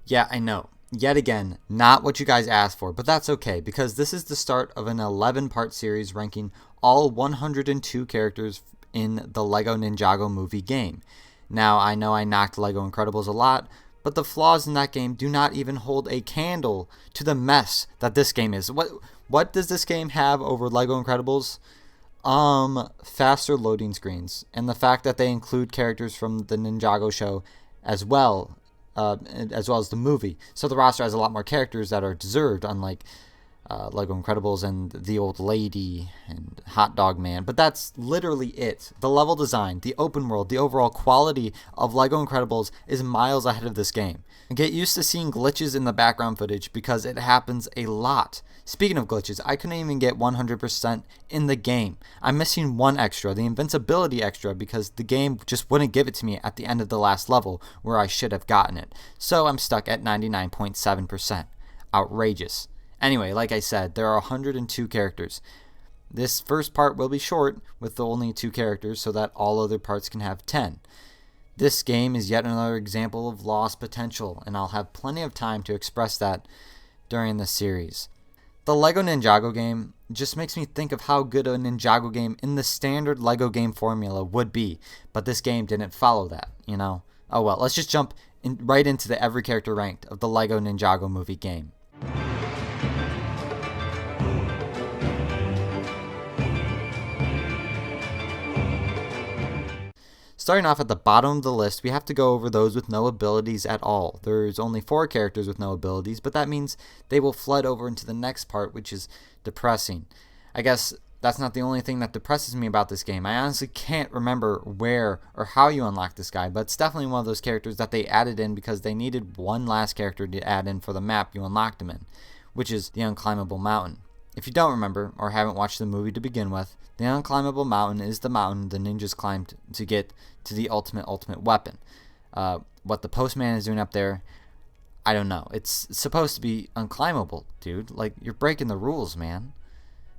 Yeah, I know. Yet again, not what you guys asked for, but that's okay because this is the start of an 11-part series ranking all 102 characters in the LEGO Ninjago movie game. Now, I know I knocked LEGO Incredibles a lot, but the flaws in that game do not even hold a candle to the mess that this game is. What does this game have over LEGO Incredibles? Faster loading screens, and the fact that they include characters from the Ninjago show as well as the movie. So the roster has a lot more characters that are deserved, unlike Lego Incredibles and the old lady and Hot Dog Man. But that's literally it. The level design, the open world, the overall quality of Lego Incredibles is miles ahead of this game. Get used to seeing glitches in the background footage because it happens a lot. Speaking of glitches, I couldn't even get 100% in the game. I'm missing one extra, the invincibility extra, because the game just wouldn't give it to me at the end of the last level where I should have gotten it. So I'm stuck at 99.7%. Outrageous. Anyway, like I said, there are 102 characters. This first part will be short with only 2 characters so that all other parts can have 10. This game is yet another example of lost potential, and I'll have plenty of time to express that during this series. The LEGO Ninjago game just makes me think of how good a Ninjago game in the standard LEGO game formula would be, but this game didn't follow that, you know? Oh well, let's just jump right into the every character ranked of the LEGO Ninjago movie game. Starting off at the bottom of the list, we have to go over those with no abilities at all. There's only 4 characters with no abilities, but that means they will flood over into the next part, which is depressing. I guess that's not the only thing that depresses me about this game. I honestly can't remember where or how you unlock this guy, but it's definitely one of those characters that they added in because they needed one last character to add in for the map you unlocked him in, which is the unclimbable mountain. If you don't remember or haven't watched the movie to begin with, the unclimbable mountain is the mountain the ninjas climbed to get to the ultimate weapon. What the postman is doing up there, I don't know. It's supposed to be unclimbable, dude. Like, you're breaking the rules, man.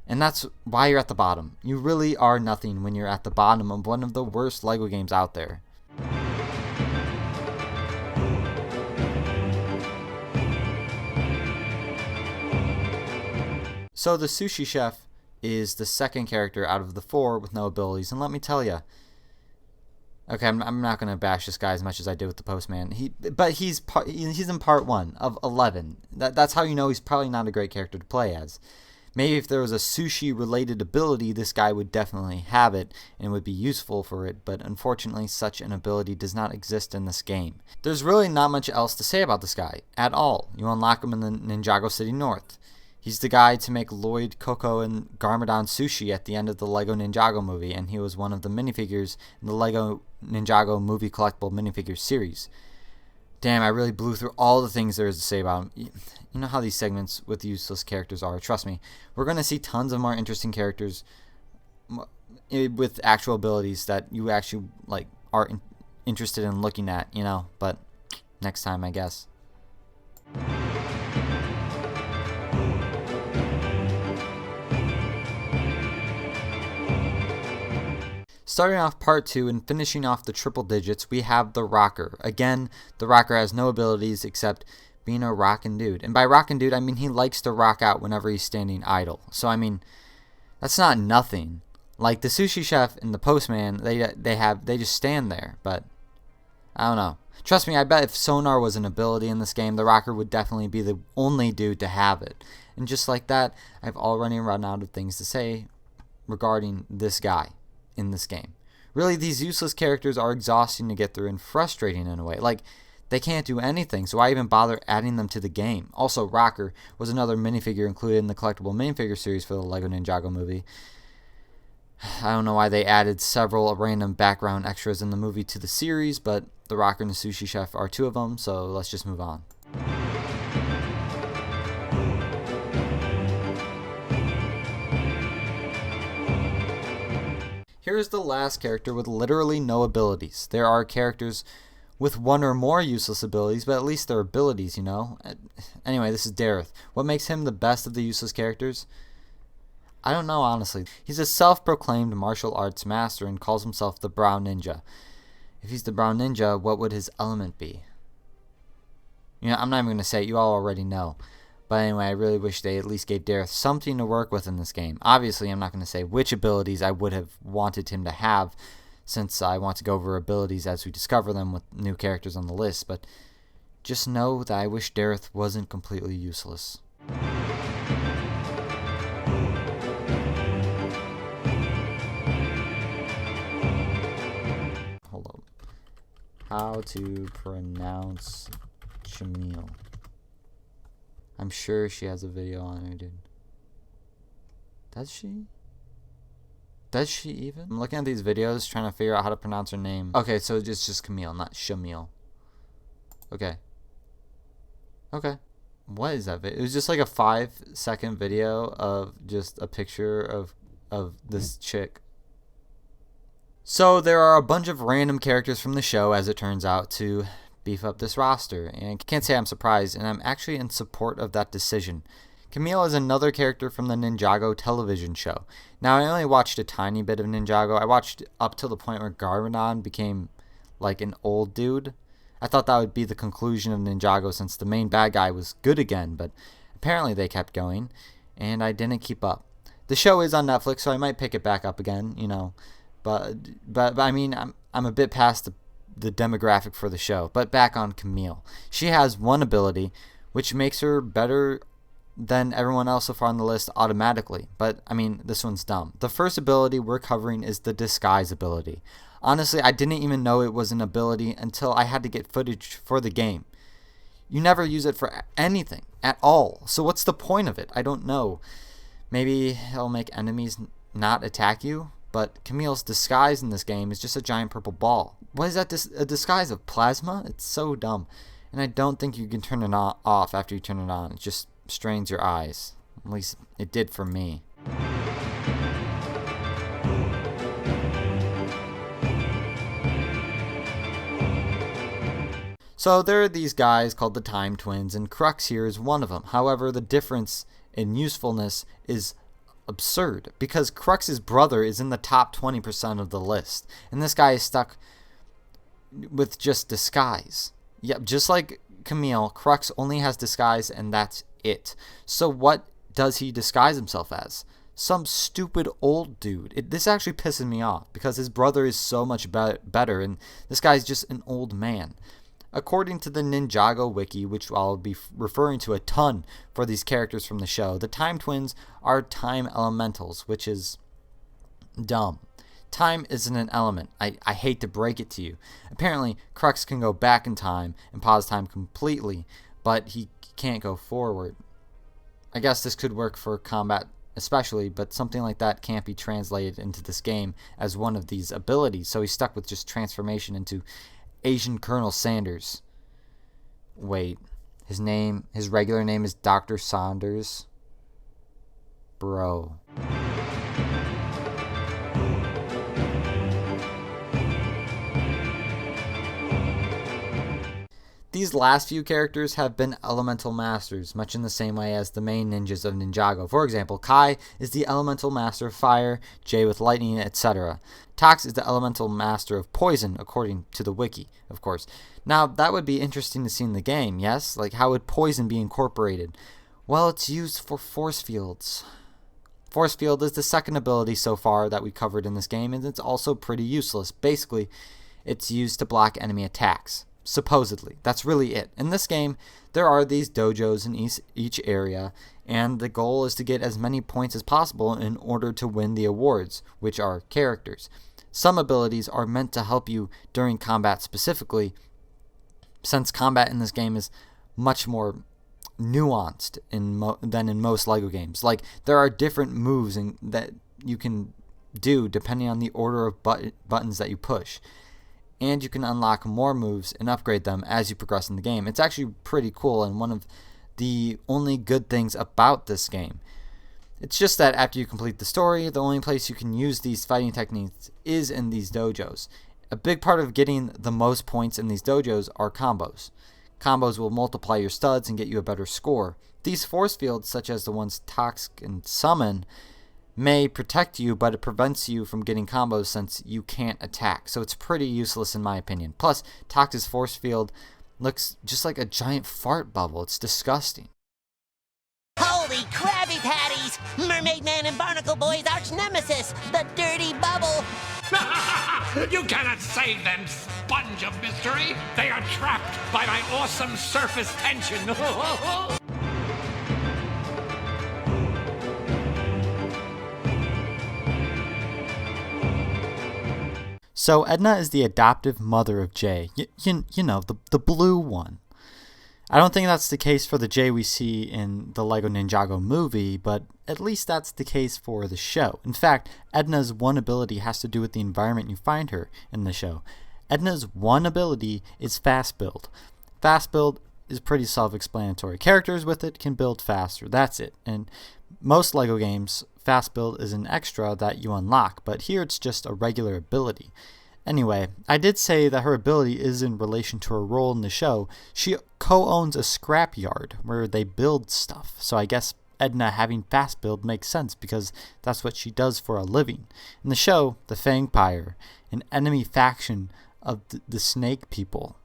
And that's why you're at the bottom. You really are nothing when you're at the bottom of one of the worst LEGO games out there. So the sushi chef is the second character out of the 4 with no abilities, and let me tell you, okay, I'm not gonna bash this guy as much as I did with the postman. He's in part 1 of 11. That's how you know he's probably not a great character to play as. Maybe if there was a sushi related ability, this guy would definitely have it and would be useful for it, but unfortunately such an ability does not exist in this game. There's really not much else to say about this guy at all. You unlock him in the Ninjago City North. He's the guy to make Lloyd, Koko, and Garmadon sushi at the end of the LEGO Ninjago movie, and he was one of the minifigures in the LEGO Ninjago movie collectible minifigure series. Damn, I really blew through all the things there is to say about him. You know how these segments with useless characters are. Trust me, we're going to see tons of more interesting characters with actual abilities that you actually are interested in looking at, you know, but next time, I guess. Starting off part 2 and finishing off the triple digits, we have the Rocker. Again, the Rocker has no abilities except being a rockin' dude. And by rockin' dude, I mean he likes to rock out whenever he's standing idle. So, I mean, that's not nothing. Like the sushi chef and the postman, they just stand there. But, I don't know. Trust me, I bet if sonar was an ability in this game, the Rocker would definitely be the only dude to have it. And just like that, I've already run out of things to say regarding this guy in this game. Really, these useless characters are exhausting to get through and frustrating in a way. Like, they can't do anything, so why even bother adding them to the game? Also, Rocker was another minifigure included in the collectible minifigure series for the LEGO Ninjago movie. I don't know why they added several random background extras in the movie to the series, but the Rocker and the sushi chef are 2 of them, so let's just move on. Here's the last character with literally no abilities. There are characters with 1 or more useless abilities, but at least they're abilities, you know? Anyway, this is Dareth. What makes him the best of the useless characters? I don't know, honestly. He's a self-proclaimed martial arts master and calls himself the Brown Ninja. If he's the Brown Ninja, what would his element be? You know, I'm not even going to say it. You all already know. But anyway, I really wish they at least gave Dareth something to work with in this game. Obviously, I'm not going to say which abilities I would have wanted him to have, since I want to go over abilities as we discover them with new characters on the list. But just know that I wish Dareth wasn't completely useless. Hold up. How to pronounce Camille. I'm sure she has a video on her, dude. Does she? Does she even? I'm looking at these videos trying to figure out how to pronounce her name. Okay, so it's just Camille, not Shamil. Okay. Okay. What is that video? It was just like a 5-second video of just a picture of this chick. So there are a bunch of random characters from the show, as it turns out, to beef up this roster, and I can't say I'm surprised, and I'm actually in support of that decision. Camille is another character from the Ninjago television show. Now, I only watched a tiny bit of Ninjago. I watched up till the point where Garmadon became like an old dude. I thought that would be the conclusion of Ninjago, since the main bad guy was good again, but apparently they kept going, and I didn't keep up. The show is on Netflix, so I might pick it back up again, you know, but I mean, I'm a bit past the demographic for the show. But back on Camille. She has one ability which makes her better than everyone else so far on the list automatically. But I mean, this one's dumb. The first ability we're covering is the disguise ability. Honestly, I didn't even know it was an ability until I had to get footage for the game. You never use it for anything at all. So what's the point of it? I don't know. Maybe it'll make enemies not attack you? But Camille's disguise in this game is just a giant purple ball. What is that, a disguise of plasma? It's so dumb. And I don't think you can turn it off after you turn it on. It just strains your eyes. At least it did for me. So there are these guys called the Time Twins, and KRUX here is one of them. However, the difference in usefulness is absurd, because KRUX's brother is in the top 20% of the list, and this guy is stuck with just disguise. Yep, just like Camille, KRUX only has disguise, and that's it. So what does he disguise himself as? Some stupid old dude. This actually pisses me off, because his brother is so much better, and this guy's just an old man. According to the Ninjago wiki, which I'll be referring to a ton for these characters from the show, the Time Twins are time elementals, which is dumb. Time isn't an element. I hate to break it to you. Apparently, KRUX can go back in time and pause time completely, but he can't go forward. I guess this could work for combat especially, but something like that can't be translated into this game as one of these abilities, so he's stuck with just transformation into Asian Colonel Sanders. Wait, his regular name is Dr. Saunders? Bro. These last few characters have been elemental masters, much in the same way as the main ninjas of Ninjago. For example, Kai is the elemental master of fire, Jay with lightning, etc. Tox is the elemental master of poison, according to the wiki, of course. Now, that would be interesting to see in the game, yes? Like, how would poison be incorporated? Well, it's used for force fields. Force field is the second ability so far that we covered in this game, and it's also pretty useless. Basically, it's used to block enemy attacks. Supposedly. That's really it. In this game, there are these dojos in each area, and the goal is to get as many points as possible in order to win the awards, which are characters. Some abilities are meant to help you during combat specifically, since combat in this game is much more nuanced than in most LEGO games. Like, there are different moves that you can do depending on the order of buttons that you push. And you can unlock more moves and upgrade them as you progress in the game. It's actually pretty cool, and one of the only good things about this game. It's just that after you complete the story, the only place you can use these fighting techniques is in these dojos. A big part of getting the most points in these dojos are combos. Combos will multiply your studs and get you a better score. These force fields, such as the ones Tox can summon, may protect you, but it prevents you from getting combos since you can't attack. So it's pretty useless in my opinion. Plus, Tox's force field Looks just like a giant fart bubble. It's disgusting. Holy Krabby Patties! Mermaid Man and Barnacle Boy's arch nemesis, the Dirty Bubble! You cannot save them, sponge of mystery! They are trapped by my awesome surface tension! So Edna is the adoptive mother of Jay. You know, the blue one. I don't think that's the case for the Jay we see in the Lego Ninjago movie, but at least that's the case for the show. In fact, Edna's one ability has to do with the environment you find her in the show. Edna's one ability is fast build. Fast build is pretty self-explanatory. Characters with it can build faster, that's it. And most Lego games, fast build is an extra that you unlock, but here it's just a regular ability. Anyway, I did say that her ability is in relation to her role in the show. She co-owns a scrapyard where they build stuff, so I guess Edna having fast build makes sense because that's what she does for a living. In the show, the Fangpire, an enemy faction of the snake people,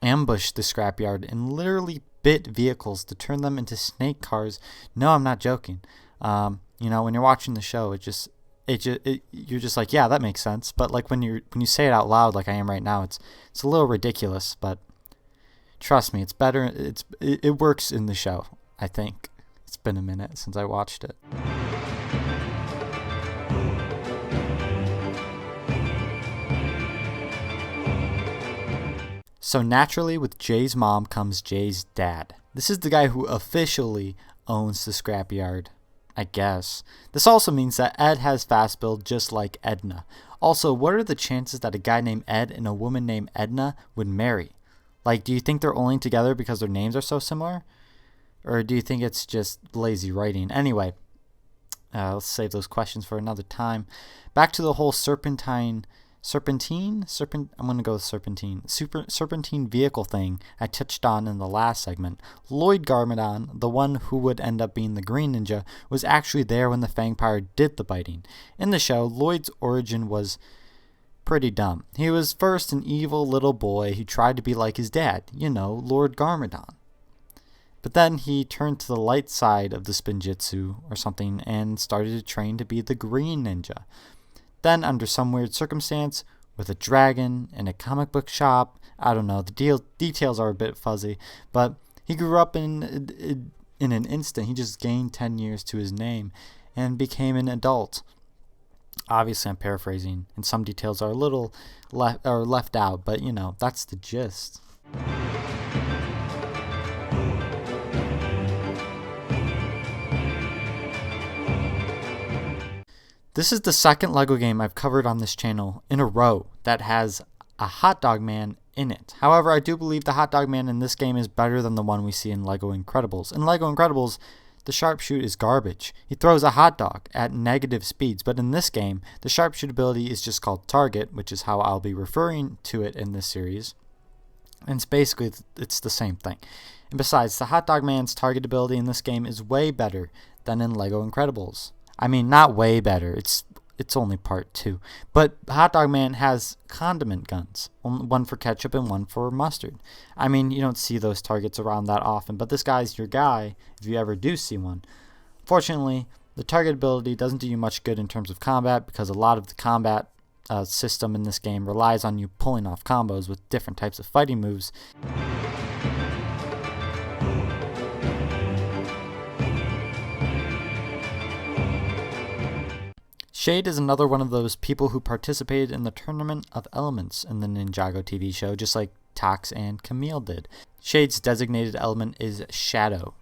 ambushed the scrapyard and literally bit vehicles to turn them into snake cars. No, I'm not joking. You know, when you're watching the show, you're just like, yeah, that makes sense. But like when you say it out loud, like I am right now, it's a little ridiculous. But trust me, it's better. It works in the show. I think it's been a minute since I watched it. So naturally, with Jay's mom comes Jay's dad. This is the guy who officially owns the scrapyard, I guess. This also means that Ed has fast build just like Edna. Also, what are the chances that a guy named Ed and a woman named Edna would marry? Like, do you think they're only together because their names are so similar? Or do you think it's just lazy writing? Anyway, let's save those questions for another time. Back to the whole serpentine vehicle thing I touched on in the last segment. Lloyd Garmadon, the one who would end up being the Green Ninja, was actually there when the Fangpire did the biting. In the show, Lloyd's origin was pretty dumb. He was first an evil little boy who tried to be like his dad, you know, Lord Garmadon. But then he turned to the light side of the Spinjitzu or something and started to train to be the Green Ninja. Then, under some weird circumstance, with a dragon in a comic book shop, I don't know, the details are a bit fuzzy, but he grew up in an instant. He just gained 10 years to his name and became an adult. Obviously, I'm paraphrasing, and some details are a little left out, but you know, that's the gist. This is the second LEGO game I've covered on this channel in a row that has a hot dog man in it. However, I do believe the hot dog man in this game is better than the one we see in LEGO Incredibles. In LEGO Incredibles, the sharpshoot is garbage. He throws a hot dog at negative speeds, but in this game, the sharpshoot ability is just called target, which is how I'll be referring to it in this series. And it's the same thing. And besides, the hot dog man's target ability in this game is way better than in LEGO Incredibles. I mean, not way better. It's only part 2. But Hot Dog Man has condiment guns. One for ketchup and one for mustard. I mean, you don't see those targets around that often, but this guy's your guy if you ever do see one. Fortunately, the target ability doesn't do you much good in terms of combat because a lot of the combat system in this game relies on you pulling off combos with different types of fighting moves. Shade is another one of those people who participated in the Tournament of Elements in the Ninjago TV show, just like Tox and Camille did. Shade's designated element is Shadow.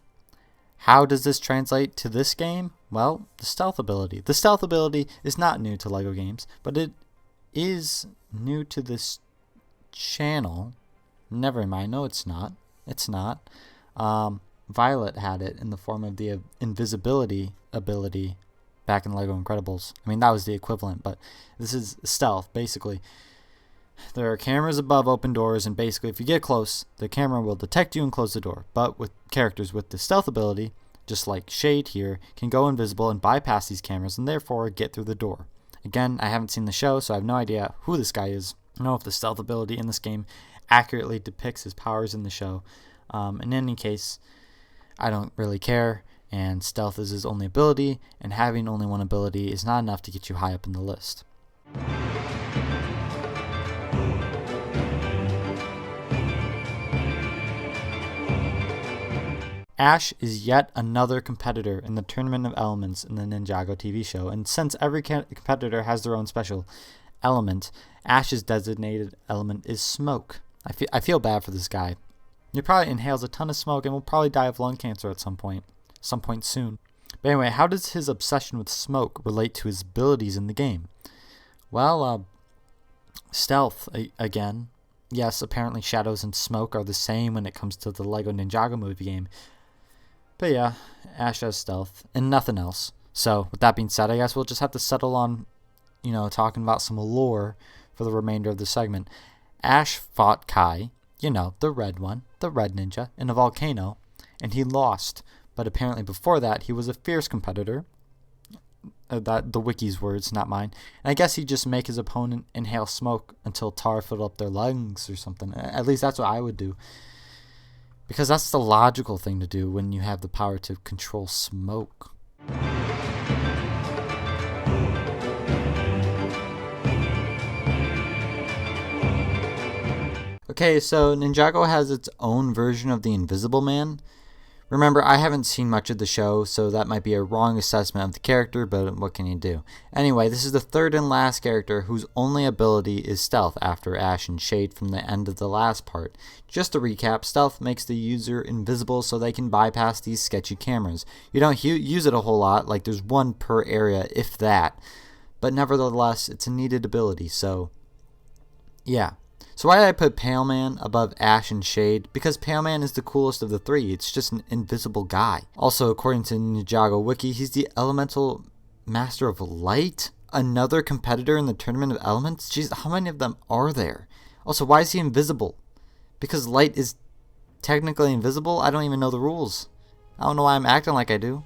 How does this translate to this game? Well, the stealth ability. The stealth ability is not new to LEGO games, but it is new to this channel. Never mind, no it's not. It's not. Violet had it in the form of the invisibility ability back in LEGO Incredibles. I mean, that was the equivalent, but this is stealth, basically. There are cameras above open doors, and basically if you get close, the camera will detect you and close the door. But with characters with the stealth ability, just like Shade here, can go invisible and bypass these cameras and therefore get through the door. Again, I haven't seen the show, so I have no idea who this guy is. don't know if the stealth ability in this game accurately depicts his powers in the show. In any case, I don't really care, and stealth is his only ability, and having only one ability is not enough to get you high up in the list. Ash is yet another competitor in the Tournament of Elements in the Ninjago TV show, and since every competitor has their own special element, Ash's designated element is smoke. I feel bad for this guy. He probably inhales a ton of smoke and will probably die of lung cancer at some point soon. But anyway, how does his obsession with smoke relate to his abilities in the game? Well, stealth, again. Yes, apparently shadows and smoke are the same when it comes to the LEGO Ninjago movie game. But yeah, Ash has stealth and nothing else. So, with that being said, I guess we'll just have to settle on, talking about some lore for the remainder of the segment. Ash fought Kai, the red one, the red ninja, in a volcano, and he lost. But apparently before that, he was a fierce competitor. The wiki's words, not mine. And I guess he'd just make his opponent inhale smoke until tar filled up their lungs or something. At least that's what I would do. Because that's the logical thing to do when you have the power to control smoke. Okay, so Ninjago has its own version of the Invisible Man. Remember, I haven't seen much of the show, so that might be a wrong assessment of the character, but what can you do? Anyway, this is the third and last character whose only ability is stealth after Ash and Shade from the end of the last part. Just to recap, stealth makes the user invisible so they can bypass these sketchy cameras. You don't use it a whole lot, like there's one per area, if that. But nevertheless, it's a needed ability, so yeah. So why did I put Pale Man above Ash and Shade? Because Pale Man is the coolest of the three. It's just an invisible guy. Also, according to Ninjago Wiki, he's the elemental master of light. Another competitor in the Tournament of Elements? Jeez, how many of them are there? Also, why is he invisible? Because light is technically invisible? I don't even know the rules. I don't know why I'm acting like I do.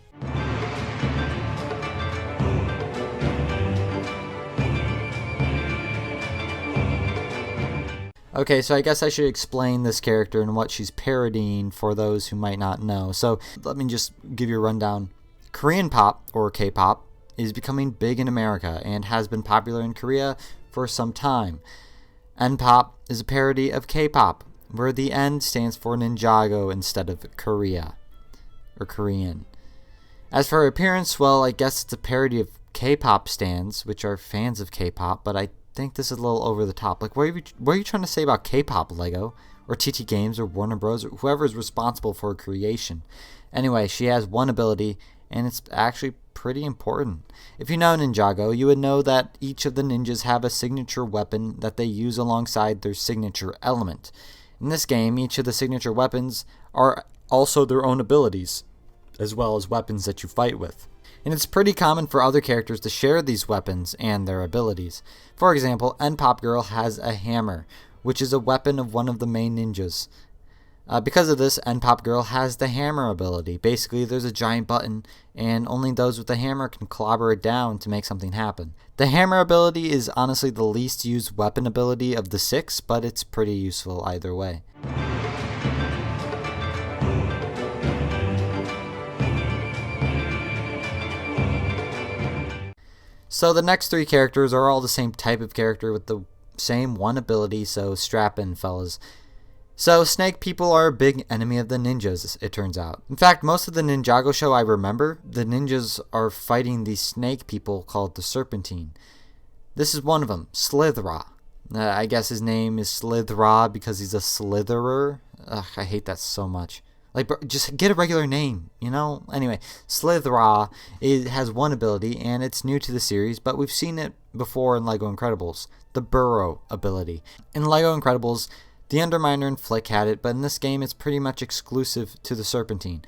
Okay, so I guess I should explain this character and what she's parodying for those who might not know. So let me just give you a rundown. Korean pop, or K-pop, is becoming big in America and has been popular in Korea for some time. N-pop is a parody of K-pop, where the N stands for Ninjago instead of Korea, or Korean. As for her appearance, well, I guess it's a parody of K-pop stans, which are fans of K-pop, but I think this is a little over the top. Like, what are you trying to say about K-pop, LEGO? Or TT Games, or Warner Bros, or whoever is responsible for her creation. Anyway, she has one ability, and it's actually pretty important. If you know Ninjago, you would know that each of the ninjas have a signature weapon that they use alongside their signature element. In this game, each of the signature weapons are also their own abilities, as well as weapons that you fight with. And it's pretty common for other characters to share these weapons and their abilities. For example, N-Pop Girl has a hammer, which is a weapon of one of the main ninjas. Because of this, N-Pop Girl has the hammer ability. Basically, there's a giant button, and only those with the hammer can clobber it down to make something happen. The hammer ability is honestly the least used weapon ability of the 6, but it's pretty useful either way. So the next 3 characters are all the same type of character with the same one ability, so strap in, fellas. So snake people are a big enemy of the ninjas, it turns out. In fact, most of the Ninjago show I remember, the ninjas are fighting these snake people called the Serpentine. This is one of them, Slithra. I guess his name is Slithra because he's a slitherer. Ugh, I hate that so much. Like, bro, just get a regular name, you know? Anyway, Slithra has one ability, and it's new to the series, but we've seen it before in LEGO Incredibles, the Burrow ability. In LEGO Incredibles, the Underminer and Flick had it, but in this game, it's pretty much exclusive to the Serpentine.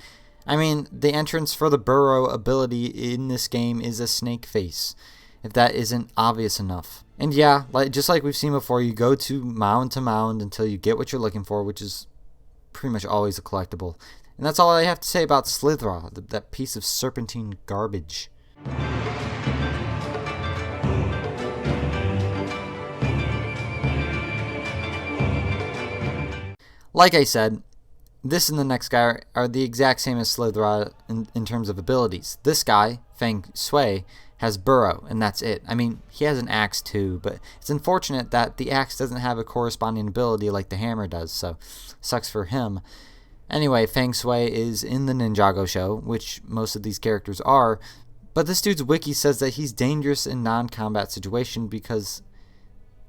I mean, the entrance for the Burrow ability in this game is a snake face, if that isn't obvious enough. And yeah, just like we've seen before, you go to mound until you get what you're looking for, which is pretty much always a collectible. And that's all I have to say about Slithra, that piece of serpentine garbage. Like I said, this and the next guy are the exact same as Slitherra in terms of abilities. This guy, Feng Shui, has Burrow, and that's it. I mean, he has an axe too, but it's unfortunate that the axe doesn't have a corresponding ability like the hammer does, so sucks for him. Anyway, Feng Shui is in the Ninjago show, which most of these characters are, but this dude's wiki says that he's dangerous in non-combat situation because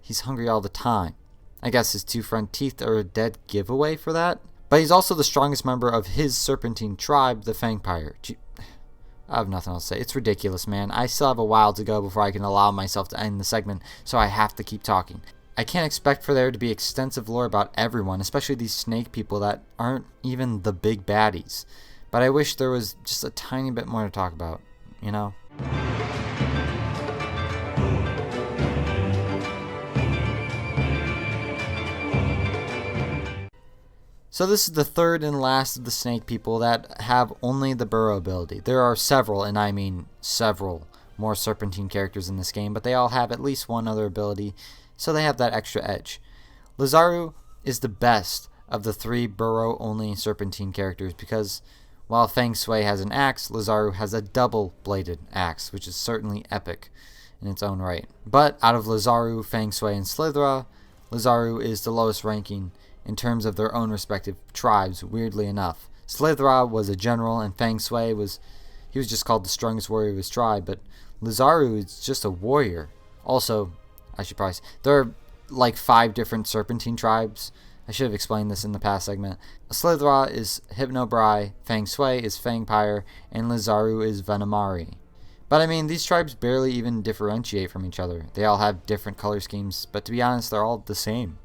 he's hungry all the time. I guess his 2 front teeth are a dead giveaway for that. But he's also the strongest member of his serpentine tribe, the Fangpire. I have nothing else to say. It's ridiculous, man. I still have a while to go before I can allow myself to end the segment, so I have to keep talking. I can't expect for there to be extensive lore about everyone, especially these snake people that aren't even the big baddies. But I wish there was just a tiny bit more to talk about, you know? So this is the third and last of the snake people that have only the burrow ability. There are several, and I mean several, more serpentine characters in this game, but they all have at least one other ability, so they have that extra edge. Lazaru is the best of the 3 burrow-only serpentine characters because while Feng Shui has an axe, Lazaru has a double-bladed axe, which is certainly epic in its own right. But out of Lazaru, Feng Shui, and Slitherra, Lazaru is the lowest ranking in terms of their own respective tribes, weirdly enough. Slitherra was a general, and Feng Shui was just called the strongest warrior of his tribe, but Lazaru is just a warrior. Also, I should probably say, there are like 5 different serpentine tribes. I should have explained this in the past segment. Slitherra is Hypnobrai, Feng Shui is Fangpire, and Lazaru is Venomari. But I mean, these tribes barely even differentiate from each other. They all have different color schemes, but to be honest, they're all the same.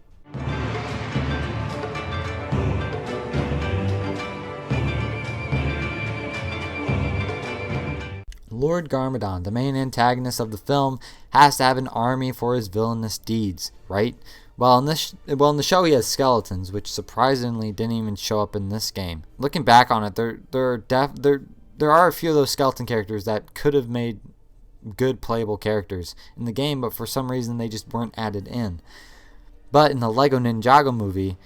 Lord Garmadon, the main antagonist of the film, has to have an army for his villainous deeds, right? Well, in the show he has skeletons, which surprisingly didn't even show up in this game. Looking back on it, there are a few of those skeleton characters that could have made good playable characters in the game, but for some reason they just weren't added in. But in the Lego Ninjago movie,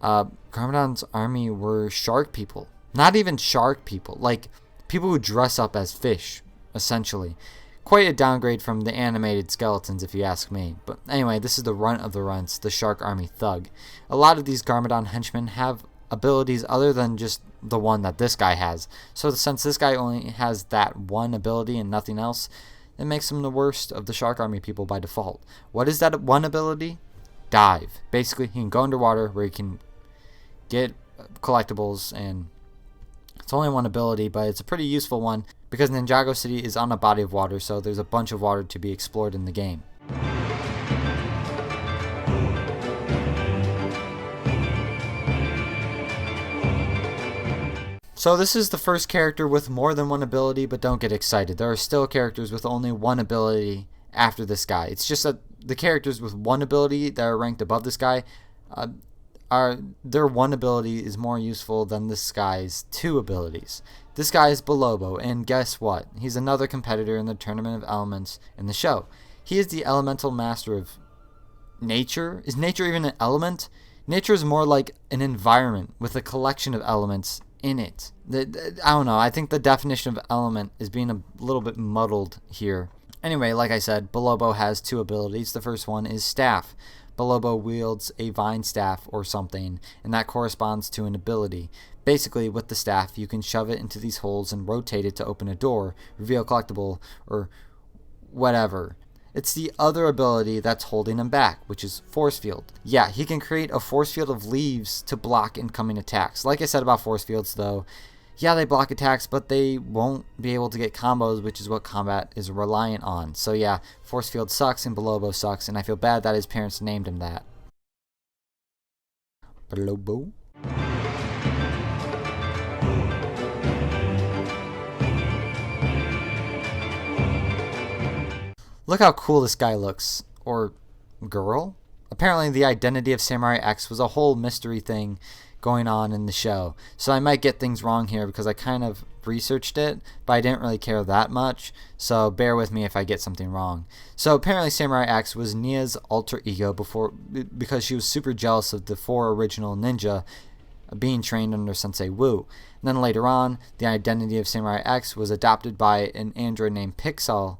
Garmadon's army were shark people. Not even shark people, like people who dress up as fish, essentially. Quite a downgrade from the animated skeletons, if you ask me. But anyway, this is the runt of the runts, the Shark Army Thug. A lot of these Garmadon henchmen have abilities other than just the one that this guy has. So since this guy only has that one ability and nothing else, it makes him the worst of the Shark Army people by default. What is that one ability? Dive. Basically, he can go underwater where he can get collectibles, and it's only one ability, but it's a pretty useful one because Ninjago City is on a body of water, so there's a bunch of water to be explored in the game. So this is the first character with more than one ability, but don't get excited. There are still characters with only one ability after this guy. It's just that the characters with one ability that are ranked above this guy, their one ability is more useful than this guy's 2 abilities. This guy is Bolobo, and guess what? He's another competitor in the Tournament of Elements in the show. He is the elemental master of nature. Is nature even an element? Nature is more like an environment with a collection of elements in it. I don't know. I think the definition of element is being a little bit muddled here. Anyway, like I said, Bolobo has 2 abilities. The first one is Staff. Bolobo wields a vine staff or something, and that corresponds to an ability. Basically, with the staff, you can shove it into these holes and rotate it to open a door, reveal a collectible, or whatever. It's the other ability that's holding him back, which is Force Field. Yeah, he can create a force field of leaves to block incoming attacks. Like I said about force fields, though, yeah, they block attacks, but they won't be able to get combos, which is what combat is reliant on. So yeah, Force Field sucks and Bolobo sucks, and I feel bad that his parents named him that. Bolobo? Look how cool this guy looks. Or girl? Apparently the identity of Samurai X was a whole mystery thing going on in the show. So I might get things wrong here because I kind of researched it, but I didn't really care that much, so bear with me if I get something wrong. So apparently Samurai X was Nia's alter ego because she was super jealous of the 4 original ninja being trained under Sensei Wu. And then later on, the identity of Samurai X was adopted by an android named Pixel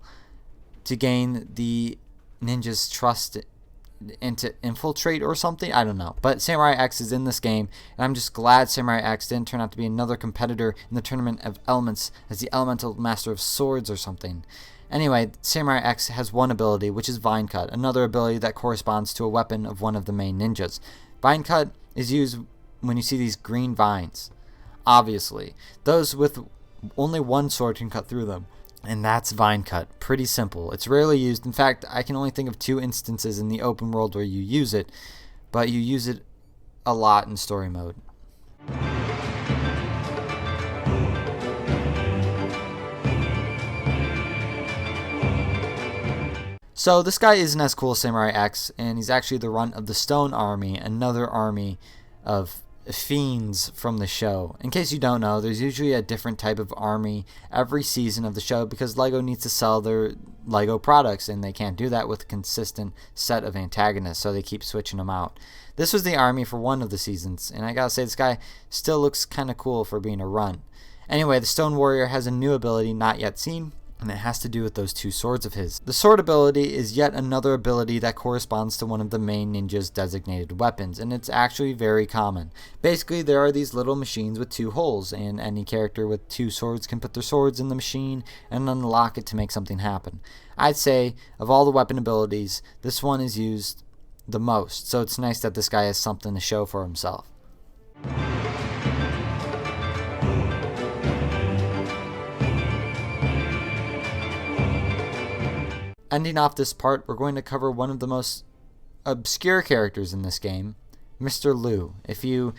to gain the ninja's trust and to infiltrate or something. I don't know. But Samurai X is in this game, and I'm just glad Samurai X didn't turn out to be another competitor in the Tournament of Elements as the Elemental Master of Swords or something. Anyway, Samurai X has one ability, which is Vine Cut, another ability that corresponds to a weapon of one of the main ninjas. Vine Cut is used when you see these green vines. Obviously, those with only one sword can cut through them. And that's Vine Cut. Pretty simple. It's rarely used. In fact, I can only think of 2 instances in the open world where you use it, but you use it a lot in story mode. So this guy isn't as cool as Samurai X, and he's actually the runt of the Stone Army, another army of fiends from the show. In case you don't know, there's usually a different type of army every season of the show because LEGO needs to sell their LEGO products, and they can't do that with a consistent set of antagonists, so they keep switching them out. This was the army for one of the seasons, and I gotta say, this guy still looks kinda cool for being a runt. Anyway, the Stone Warrior has a new ability not yet seen, and it has to do with those 2 swords of his. The sword ability is yet another ability that corresponds to one of the main ninja's designated weapons, and it's actually very common. Basically, there are these little machines with 2 holes, and any character with 2 swords can put their swords in the machine and unlock it to make something happen. I'd say, of all the weapon abilities, this one is used the most, so it's nice that this guy has something to show for himself. Ending off this part, we're going to cover one of the most obscure characters in this game, Mr. Liu. If you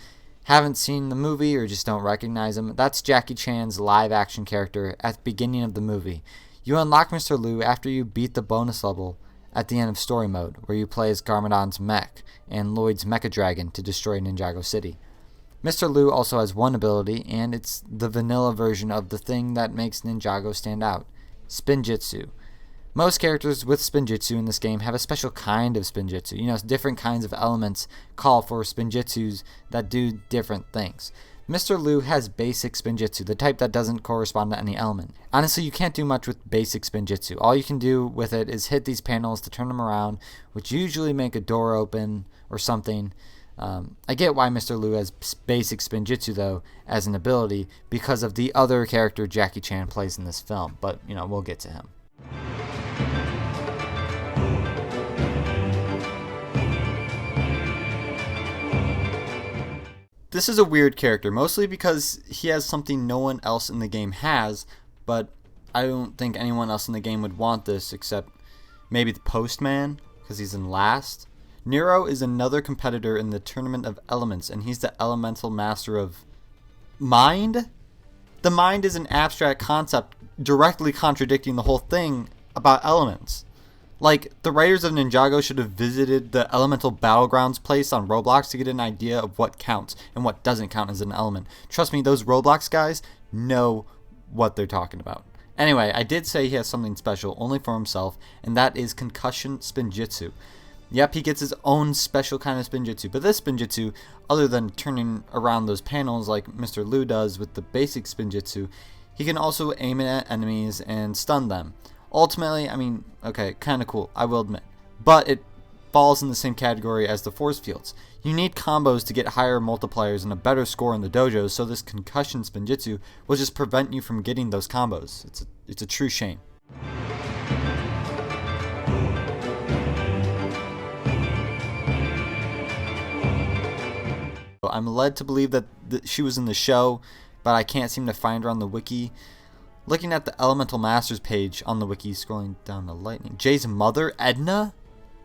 haven't seen the movie or just don't recognize him, that's Jackie Chan's live action character at the beginning of the movie. You unlock Mr. Liu after you beat the bonus level at the end of story mode, where you play as Garmadon's mech and Lloyd's Mecha Dragon to destroy Ninjago City. Mr. Liu also has one ability, and it's the vanilla version of the thing that makes Ninjago stand out, Spinjitzu. Most characters with Spinjitzu in this game have a special kind of Spinjitzu. You know, different kinds of elements call for Spinjitzus that do different things. Mr. Liu has basic Spinjitzu, the type that doesn't correspond to any element. Honestly, you can't do much with basic Spinjitzu. All you can do with it is hit these panels to turn them around, which usually make a door open or something. I get why Mr. Liu has basic Spinjitzu, though, as an ability, because of the other character Jackie Chan plays in this film, but, you know, we'll get to him. This is a weird character, mostly because he has something no one else in the game has, but I don't think anyone else in the game would want this except maybe the Postman, because he's in last. NEURO is another competitor in the Tournament of Elements, and he's the Elemental Master of Mind? The mind is an abstract concept directly contradicting the whole thing about elements. Like, the writers of Ninjago should have visited the Elemental Battlegrounds place on Roblox to get an idea of what counts and what doesn't count as an element. Trust me, those Roblox guys know what they're talking about. Anyway, I did say he has something special only for himself, and that is Concussion Spinjitzu. Yep, he gets his own special kind of Spinjitzu, but this Spinjitzu, other than turning around those panels like Mr. Liu does with the basic Spinjitzu, he can also aim it at enemies and stun them. Ultimately, I mean, okay, kinda cool, I will admit, but it falls in the same category as the force fields. You need combos to get higher multipliers and a better score in the dojos, so this Concussion Spinjitzu will just prevent you from getting those combos. It's a true shame. I'm led to believe that she was in the show, but I can't seem to find her on the wiki. Looking at the Elemental Masters page on the wiki, scrolling down the lightning. Jay's mother, Edna?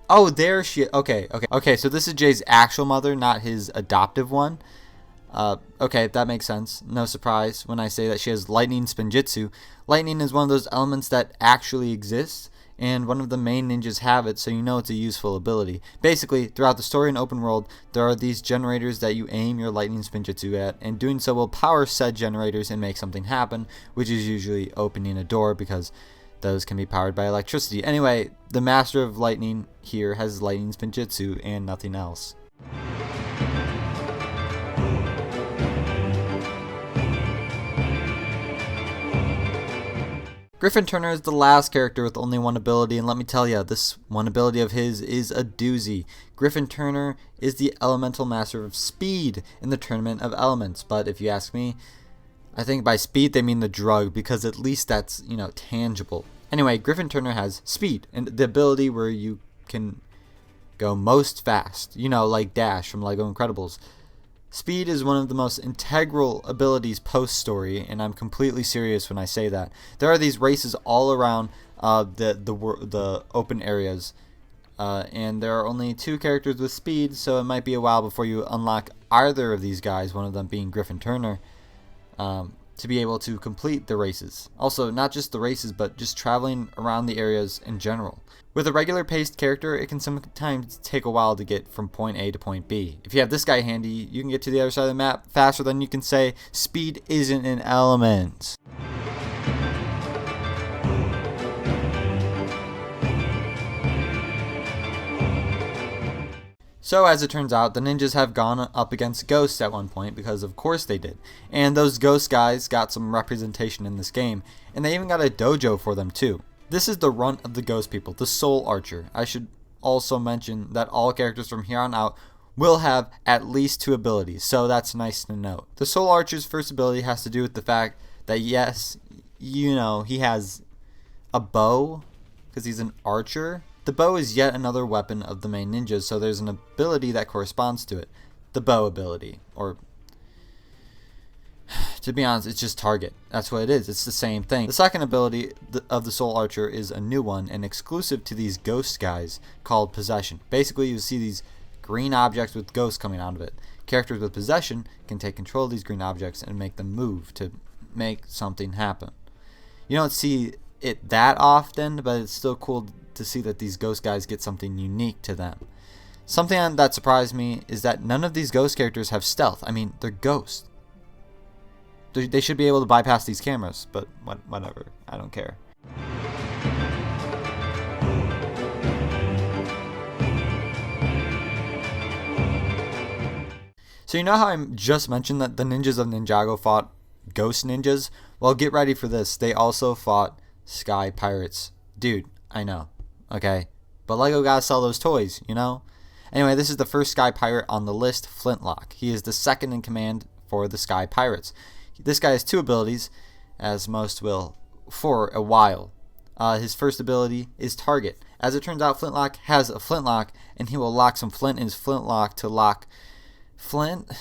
Oh, there she is. Okay, so this is Jay's actual mother, not his adoptive one. Okay, that makes sense. No surprise when I say that she has Lightning Spinjitzu. Lightning is one of those elements that actually exists, and one of the main ninjas have it, so you know it's a useful ability. Basically, throughout the story and open world, there are these generators that you aim your lightning spinjitzu at, and doing so will power said generators and make something happen, which is usually opening a door because those can be powered by electricity. Anyway, the master of lightning here has lightning spinjitzu and nothing else. Griffin Turner is the last character with only one ability, and let me tell you, this one ability of his is a doozy. Griffin Turner is the elemental master of speed in the Tournament of Elements, but if you ask me, I think by speed they mean the drug, because at least that's, you know, tangible. Anyway, Griffin Turner has speed, and the ability where you can go most fast, you know, like Dash from LEGO Incredibles. Speed is one of the most integral abilities post-story, and I'm completely serious when I say that. There are these races all around the open areas, and there are only 2 characters with speed, so it might be a while before you unlock either of these guys, one of them being Griffin Turner, to be able to complete the races. Also, not just the races, but just traveling around the areas in general. With a regular paced character, it can sometimes take a while to get from point A to point B. If you have this guy handy, you can get to the other side of the map faster than you can say, speed isn't an element. So as it turns out, the ninjas have gone up against ghosts at one point, because of course they did. And those ghost guys got some representation in this game, and they even got a dojo for them too. This is the runt of the ghost people, the Soul Archer. I should also mention that all characters from here on out will have at least 2 abilities, so that's nice to note. The Soul Archer's first ability has to do with the fact that, yes, you know, he has a bow, because he's an archer. The bow is yet another weapon of the main ninjas, so there's an ability that corresponds to it. The bow ability, or to be honest, it's just target. That's what it is. It's the same thing. The second ability of the Soul Archer is a new one and exclusive to these ghost guys called Possession. Basically, you see these green objects with ghosts coming out of it. Characters with Possession can take control of these green objects and make them move to make something happen. You don't see it that often, but it's still cool to see that these ghost guys get something unique to them. Something that surprised me is that none of these ghost characters have stealth. I mean, they're ghosts. They should be able to bypass these cameras, but whatever. I don't care. So you know how I just mentioned that the ninjas of Ninjago fought ghost ninjas? Well, get ready for this. They also fought sky pirates. Dude, I know. Okay? But LEGO gotta sell those toys, you know? Anyway, this is the first sky pirate on the list, Flintlock. He is the second in command for the sky pirates. This guy has 2 abilities, as most will, for a while. His first ability is Target. As it turns out, Flintlock has a flintlock, and he will lock some flint in his flintlock to lock flint?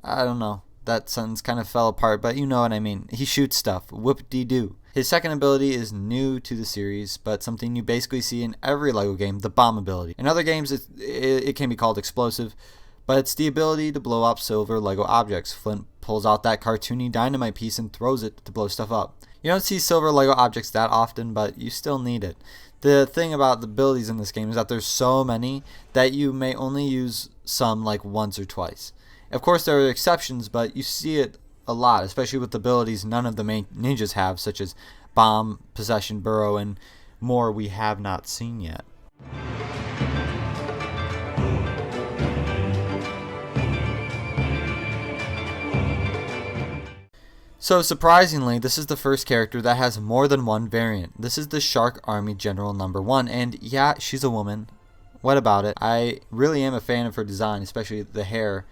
I don't know. That sentence kind of fell apart, but you know what I mean. He shoots stuff. Whoop-de-doo. His second ability is new to the series, but something you basically see in every LEGO game, the bomb ability. In other games, it can be called explosive, but it's the ability to blow up silver LEGO objects. Flint pulls out that cartoony dynamite piece and throws it to blow stuff up. You don't see silver LEGO objects that often, but you still need it. The thing about the abilities in this game is that there's so many that you may only use some like once or twice. Of course, there are exceptions, but you see it a lot, especially with abilities none of the main ninjas have, such as Bomb, Possession, Burrow, and more we have not seen yet. So surprisingly, this is the first character that has more than one variant. This is the Shark Army General number 1, and yeah, she's a woman. What about it? I really am a fan of her design, especially the hair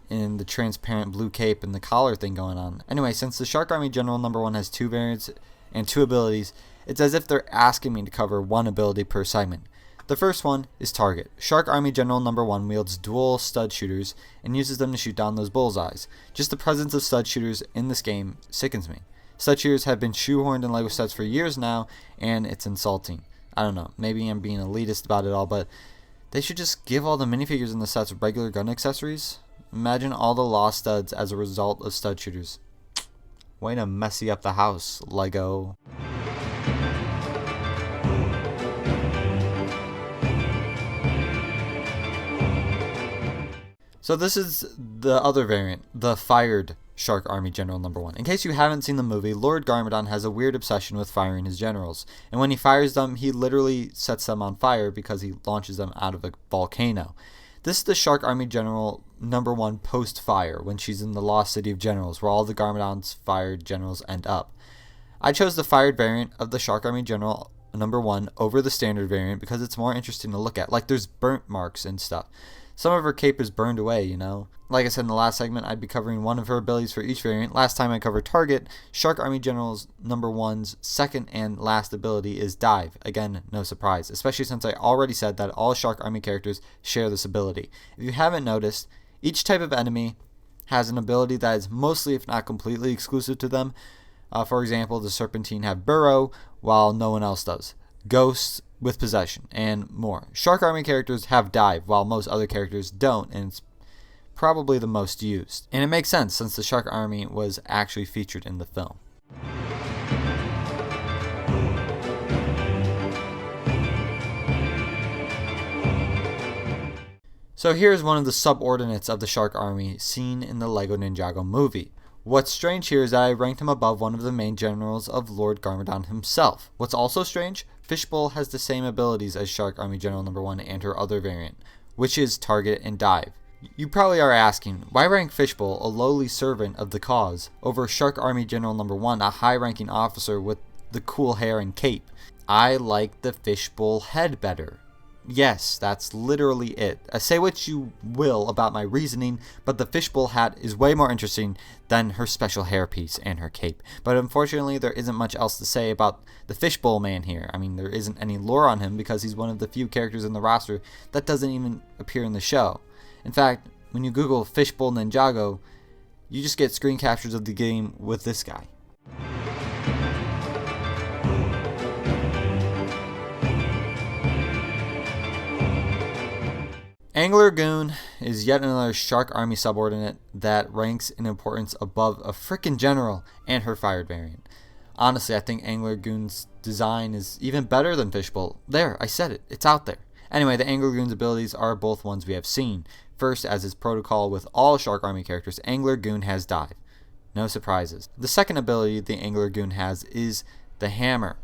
in the transparent blue cape and the collar thing going on. Anyway, since the Shark Army General number 1 has 2 variants and 2 abilities, it's as if they're asking me to cover 1 ability per segment. The first one is Target. Shark Army General number 1 wields dual stud shooters and uses them to shoot down those bullseyes. Just the presence of stud shooters in this game sickens me. Stud shooters have been shoehorned in LEGO sets for years now, and it's insulting. I don't know, maybe I'm being elitist about it all, but they should just give all the minifigures in the sets regular gun accessories. Imagine all the lost studs as a result of stud shooters. Way to messy up the house, LEGO. So this is the other variant, the fired Shark Army General number 1. In case you haven't seen the movie, Lord Garmadon has a weird obsession with firing his generals. And when he fires them, he literally sets them on fire because he launches them out of a volcano. This is the Shark Army General number 1 post-fire, when she's in the Lost City of Generals, where all the Garmadon's fired generals end up. I chose the fired variant of the Shark Army General number 1 over the standard variant because it's more interesting to look at. Like, there's burnt marks and stuff. Some of her cape is burned away, you know. Like I said in the last segment, I'd be covering one of her abilities for each variant. Last time I covered Target, Shark Army General's number 1's second and last ability is Dive. Again, no surprise, especially since I already said that all Shark Army characters share this ability. If you haven't noticed, each type of enemy has an ability that is mostly, if not completely, exclusive to them. For example, the Serpentine have Burrow, while no one else does. Ghosts with Possession, and more. Shark Army characters have Dive, while most other characters don't, and it's probably the most used. And it makes sense since the Shark Army was actually featured in the film. So here's one of the subordinates of the Shark Army seen in the LEGO Ninjago movie. What's strange here is that I ranked him above one of the main generals of Lord Garmadon himself. What's also strange, Fishbowl has the same abilities as Shark Army General number 1 and her other variant, which is Target and Dive. You probably are asking, why rank Fishbowl, a lowly servant of the cause, over Shark Army General number 1, a high-ranking officer with the cool hair and cape? I like the Fishbowl head better. Yes, that's literally it. Say what you will about my reasoning, but the fishbowl hat is way more interesting than her special hairpiece and her cape. But unfortunately, there isn't much else to say about the fishbowl man here. I mean, there isn't any lore on him because he's one of the few characters in the roster that doesn't even appear in the show. In fact, when you Google Fishbowl Ninjago, you just get screen captures of the game with this guy. Angler Goon is yet another Shark Army subordinate that ranks in importance above a frickin' general and her fired variant. Honestly, I think Angler Goon's design is even better than Fishbowl. There, I said it. It's out there. Anyway, the Angler Goon's abilities are both ones we have seen. First, as is protocol with all Shark Army characters, Angler Goon has Dive. No surprises. The second ability the Angler Goon has is the Hammer.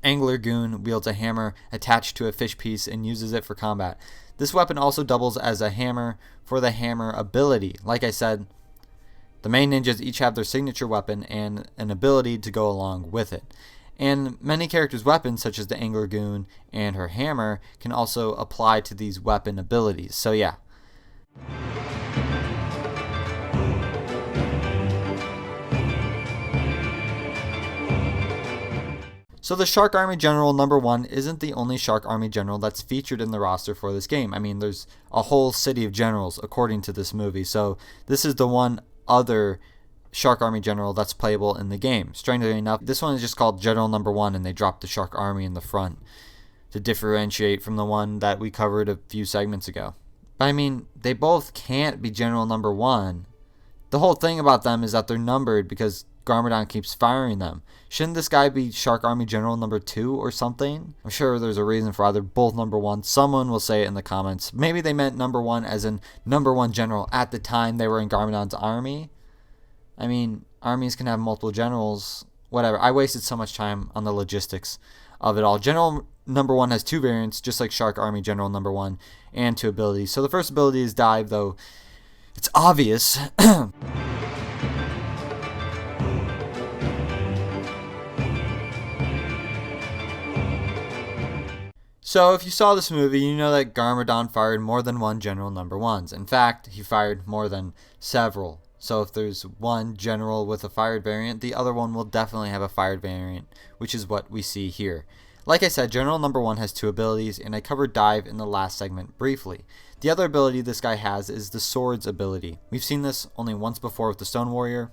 Angler Goon wields a hammer attached to a fish piece and uses it for combat. This weapon also doubles as a hammer for the hammer ability. Like I said, the main ninjas each have their signature weapon and an ability to go along with it. And many characters' weapons, such as the Angler Goon and her hammer, can also apply to these weapon abilities. So yeah. So the Shark Army General number 1 isn't the only Shark Army General that's featured in the roster for this game. I mean, there's a whole city of generals according to this movie. So this is the one other Shark Army General that's playable in the game. Strangely enough, this one is just called General number 1 and they dropped the Shark Army in the front to differentiate from the one that we covered a few segments ago. But I mean, they both can't be General number 1. The whole thing about them is that they're numbered because Garmadon keeps firing them. Shouldn't this guy be Shark Army General number 2 or something? I'm sure there's a reason for either both number 1. Someone will say it in the comments. Maybe they meant number 1 as in number 1 general at the time they were in Garmadon's army. I mean, armies can have multiple generals. Whatever. I wasted so much time on the logistics of it all. General number 1 has 2 variants, just like Shark Army General number 1, and 2 abilities. So the first ability is Dive, though it's obvious. So if you saw this movie, you know that Garmadon fired more than one General number 1s. In fact, he fired more than several. So if there's one general with a fired variant, the other one will definitely have a fired variant, which is what we see here. Like I said, General number 1 has 2 abilities, and I covered Dive in the last segment briefly. The other ability this guy has is the Swords ability. We've seen this only once before with the Stone Warrior.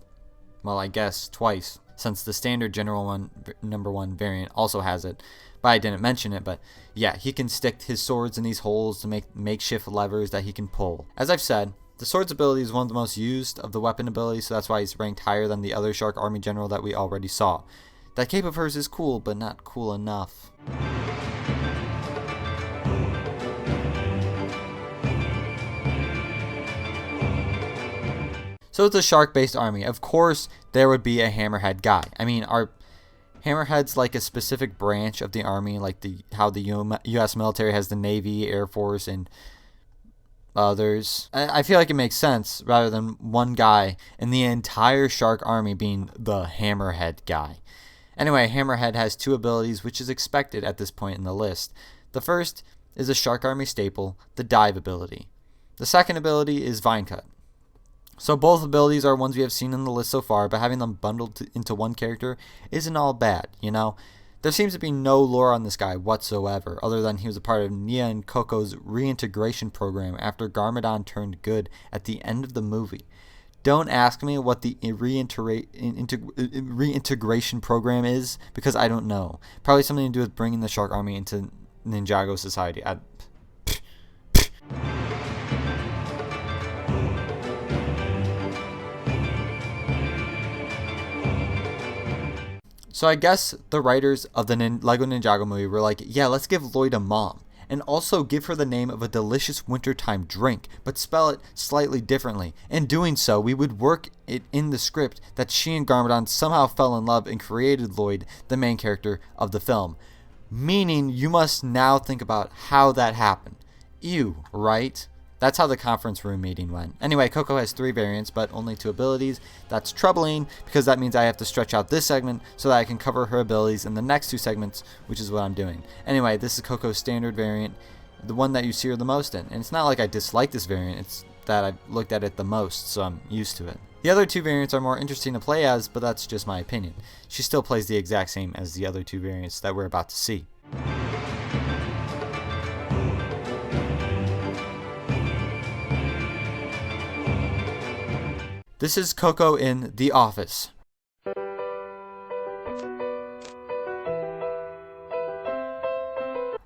Well, I guess twice, since the standard General number 1 variant also has it. But I didn't mention it, but yeah, he can stick his swords in these holes to make makeshift levers that he can pull. As I've said, the Swords ability is one of the most used of the weapon abilities, so that's why he's ranked higher than the other Shark Army General that we already saw. That cape of hers is cool, but not cool enough. So it's a shark-based army. Of course, there would be a Hammerhead guy. I mean, are Hammerheads like a specific branch of the army, like how the U.S. military has the Navy, Air Force, and others? I feel like it makes sense rather than one guy in the entire shark army being the Hammerhead guy. Anyway, Hammerhead has 2 abilities, which is expected at this point in the list. The first is a shark army staple, the dive ability. The second ability is vine cut. So both abilities are ones we have seen in the list so far, but having them bundled into one character isn't all bad, you know? There seems to be no lore on this guy whatsoever, other than he was a part of Nia and Koko's reintegration program after Garmadon turned good at the end of the movie. Don't ask me what the reintegration program is, because I don't know. Probably something to do with bringing the Shark Army into Ninjago society. So I guess the writers of the Lego Ninjago movie were like, yeah, let's give Lloyd a mom. And also give her the name of a delicious wintertime drink, but spell it slightly differently. In doing so, we would work it in the script that she and Garmadon somehow fell in love and created Lloyd, the main character of the film. Meaning, you must now think about how that happened. Ew, right? That's how the conference room meeting went. Anyway, Koko has 3 variants, but only 2 abilities. That's troubling, because that means I have to stretch out this segment so that I can cover her abilities in the next 2 segments, which is what I'm doing. Anyway, this is Koko's standard variant, the one that you see her the most in. And it's not like I dislike this variant, it's that I've looked at it the most, so I'm used to it. The other 2 variants are more interesting to play as, but that's just my opinion. She still plays the exact same as the other 2 variants that we're about to see. This is Koko in The Office.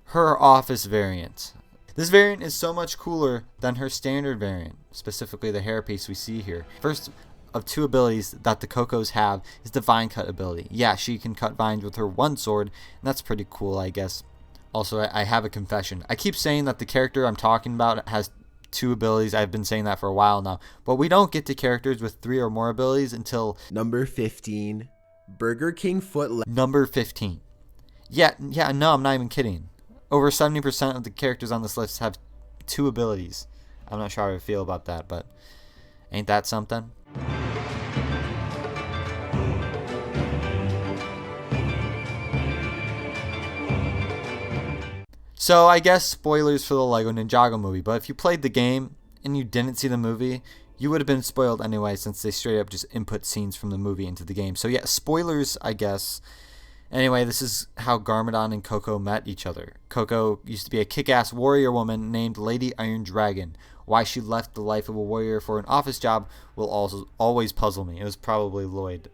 Her office variant. This variant is so much cooler than her standard variant, specifically the hairpiece we see here. First of 2 abilities that the Kokos have is the vine cut ability. Yeah, she can cut vines with her one sword, and that's pretty cool, I guess. Also, I have a confession. I keep saying that the character I'm talking about has 2 abilities. I've been saying that for a while now. But we don't get to characters with 3 or more abilities until number 15, Burger King foot. Number 15. Yeah, no, I'm not even kidding. Over 70% of the characters on this list have 2 abilities. I'm not sure how I feel about that, but ain't that something? So I guess spoilers for the Lego Ninjago movie, but if you played the game and you didn't see the movie, you would have been spoiled anyway, since they straight up just input scenes from the movie into the game. So yeah, spoilers, I guess. Anyway, this is how Garmadon and Koko met each other. Koko used to be a kick-ass warrior woman named Lady Iron Dragon. Why she left the life of a warrior for an office job will also always puzzle me. It was probably Lloyd.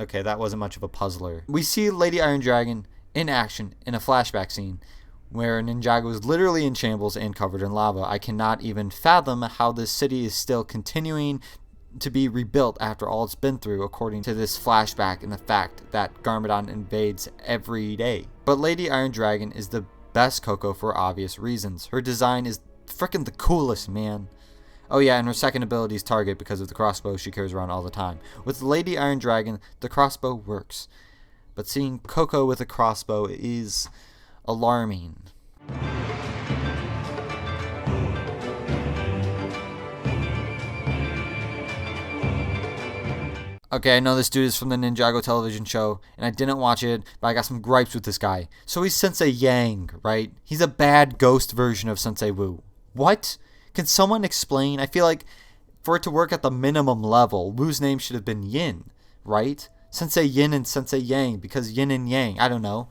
Okay, that wasn't much of a puzzler. We see Lady Iron Dragon in action in a flashback scene where Ninjago is literally in shambles and covered in lava. I cannot even fathom how this city is still continuing to be rebuilt after all it's been through, according to this flashback and the fact that Garmadon invades every day. But Lady Iron Dragon is the best Koko for obvious reasons. Her design is frickin' the coolest, man. Oh yeah, and her second ability is target because of the crossbow she carries around all the time. With Lady Iron Dragon, the crossbow works. But seeing Koko with a crossbow is alarming. Okay, I know this dude is from the Ninjago television show, and I didn't watch it, but I got some gripes with this guy. So he's Sensei Yang, right? He's a bad ghost version of Sensei Wu. What? Can someone explain? I feel like for it to work at the minimum level, Wu's name should have been Yin, right? Sensei Yin and Sensei Yang, because Yin and Yang, I don't know.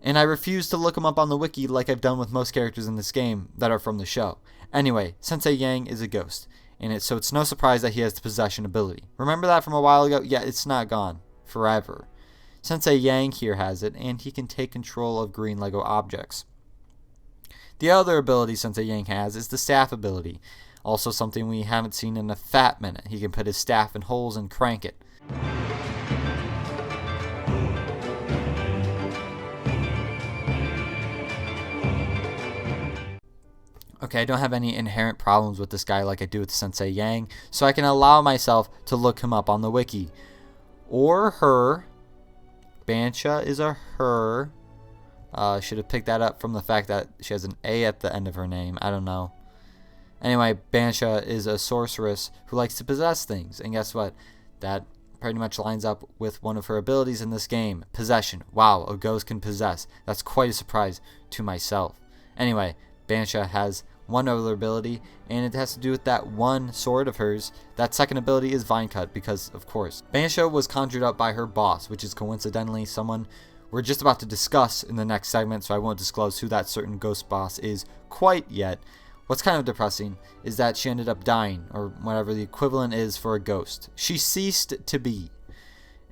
And I refuse to look him up on the wiki like I've done with most characters in this game that are from the show. Anyway, Sensei Yang is a ghost, and so it's no surprise that he has the possession ability. Remember that from a while ago? Yeah, it's not gone forever. Sensei Yang here has it, and he can take control of green Lego objects. The other ability Sensei Yang has is the staff ability, also something we haven't seen in a fat minute. He can put his staff in holes and crank it. Okay, I don't have any inherent problems with this guy like I do with Sensei Yang, so I can allow myself to look him up on the wiki. Or her. Bansha is a her. Should have picked that up from the fact that she has an A at the end of her name. I don't know. Anyway, Bansha is a sorceress who likes to possess things. And guess what? That pretty much lines up with one of her abilities in this game. Possession. Wow, a ghost can possess. That's quite a surprise to myself. Anyway, Bansha has one other ability, and it has to do with that one sword of hers. That second ability is Vine Cut, because of course. Bansha was conjured up by her boss, which is coincidentally someone we're just about to discuss in the next segment, so I won't disclose who that certain ghost boss is quite yet. What's kind of depressing is that she ended up dying, or whatever the equivalent is for a ghost. She ceased to be.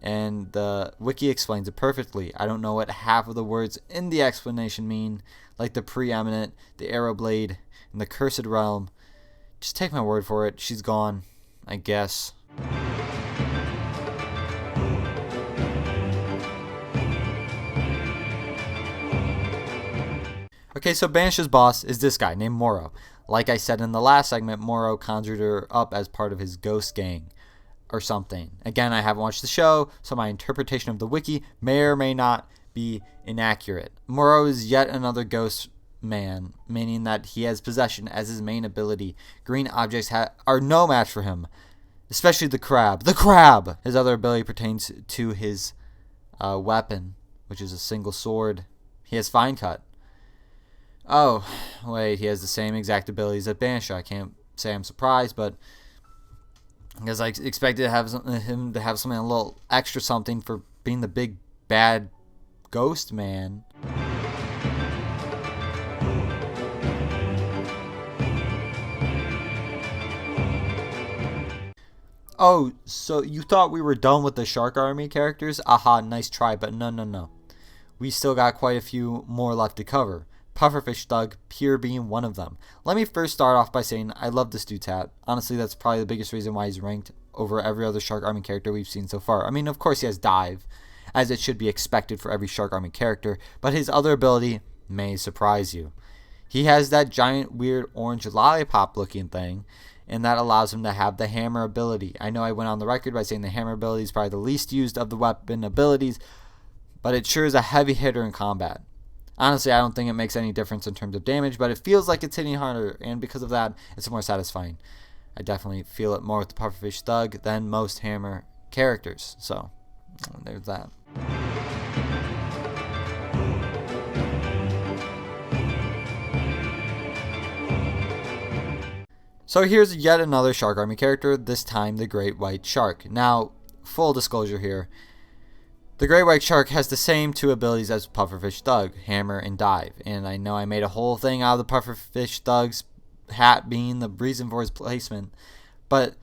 And the wiki explains it perfectly. I don't know what half of the words in the explanation mean, like the preeminent, the arrow blade, and the cursed realm. Just take my word for it. She's gone, I guess. Okay, so Bansha's boss is this guy named MORRO. Like I said in the last segment, MORRO conjured her up as part of his ghost gang or something. Again, I haven't watched the show, so my interpretation of the wiki may or may not be inaccurate. MORRO is yet another ghost man, meaning that he has possession as his main ability. Green objects are no match for him, especially the crab. The crab! His other ability pertains to his weapon, which is a single sword. He has Vine Cut. Oh, wait, he has the same exact abilities as Bansha. I can't say I'm surprised, but because I expected to have him to have something a little extra something for being the big bad ghost man. Oh, so you thought we were done with the Shark Army characters? Aha, nice try, but no. We still got quite a few more left to cover. Pufferfish Thug, Pure being one of them. Let me first start off by saying I love this dude's hat. Honestly, that's probably the biggest reason why he's ranked over every other Shark Army character we've seen so far. I mean, of course he has Dive, as it should be expected for every Shark Army character, but his other ability may surprise you. He has that giant, weird, orange lollipop looking thing, and that allows him to have the hammer ability. I know I went on the record by saying the hammer ability is probably the least used of the weapon abilities, but it sure is a heavy hitter in combat. Honestly, I don't think it makes any difference in terms of damage, but it feels like it's hitting harder, and because of that, it's more satisfying. I definitely feel it more with the Pufferfish Thug than most hammer characters, so there's that. So here's yet another Shark Army character, this time the Great White Shark. Now, full disclosure here. The Great White Shark has the same two abilities as Pufferfish Thug, Hammer and Dive. And I know I made a whole thing out of the Pufferfish Thug's hat being the reason for his placement. But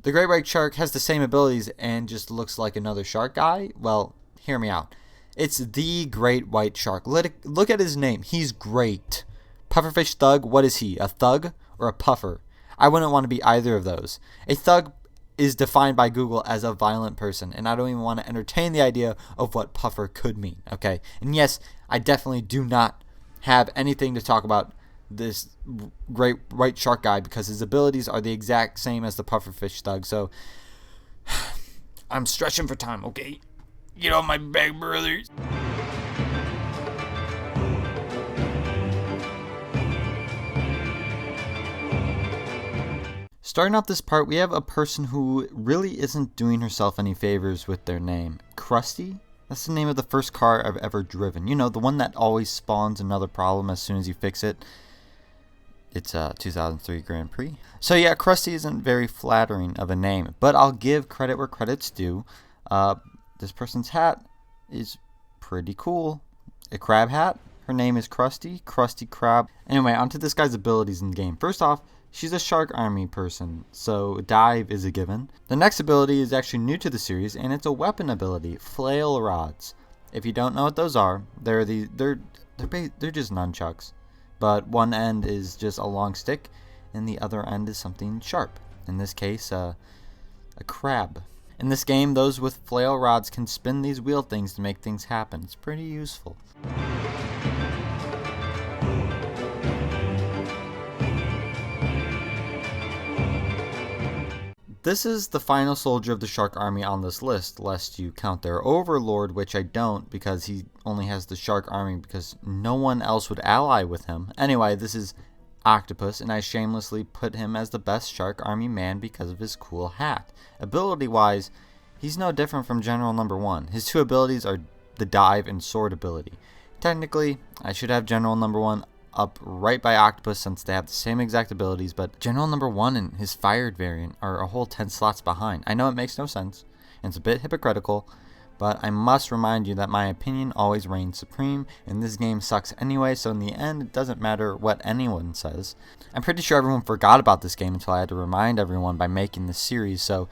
the Great White Shark has the same abilities and just looks like another shark guy. Well, hear me out. It's the Great White Shark. Look at his name. He's great. Pufferfish Thug, what is he? A thug or a puffer? I wouldn't want to be either of those. A thug is defined by Google as a violent person, and I don't even want to entertain the idea of what puffer could mean, okay? And yes, I definitely do not have anything to talk about this Great White Shark guy because his abilities are the exact same as the Pufferfish Thug, so I'm stretching for time, okay? Get on my back, brothers. Starting off this part, we have a person who really isn't doing herself any favors with their name. CRUSTY? That's the name of the first car I've ever driven. You know, the one that always spawns another problem as soon as you fix it. It's a 2003 Grand Prix. So yeah, CRUSTY isn't very flattering of a name, but I'll give credit where credit's due. This person's hat is pretty cool. A crab hat. Her name is CRUSTY. Krusty Krab. Anyway, onto this guy's abilities in the game. First off, she's a Shark Army person, so Dive is a given. The next ability is actually new to the series, and it's a weapon ability, Flail Rods. If you don't know what those are, they're just nunchucks, but one end is just a long stick, and the other end is something sharp. In this case, a crab. In this game, those with flail rods can spin these wheel things to make things happen. It's pretty useful. This is the final soldier of the shark army on this list, lest you count their overlord, which I don't because he only has the shark army because no one else would ally with him. Anyway, this is Octopus, and I shamelessly put him as the best shark army man because of his cool hat. Ability-wise, he's no different from General Number 1. His two abilities are the dive and sword ability. Technically, I should have General Number 1 up right by Octopus since they have the same exact abilities, but General Number 1 and his fired variant are a whole 10 slots behind. I know it makes no sense, and it's a bit hypocritical, but I must remind you that my opinion always reigns supreme, and this game sucks anyway, so in the end, it doesn't matter what anyone says. I'm pretty sure everyone forgot about this game until I had to remind everyone by making this series, so...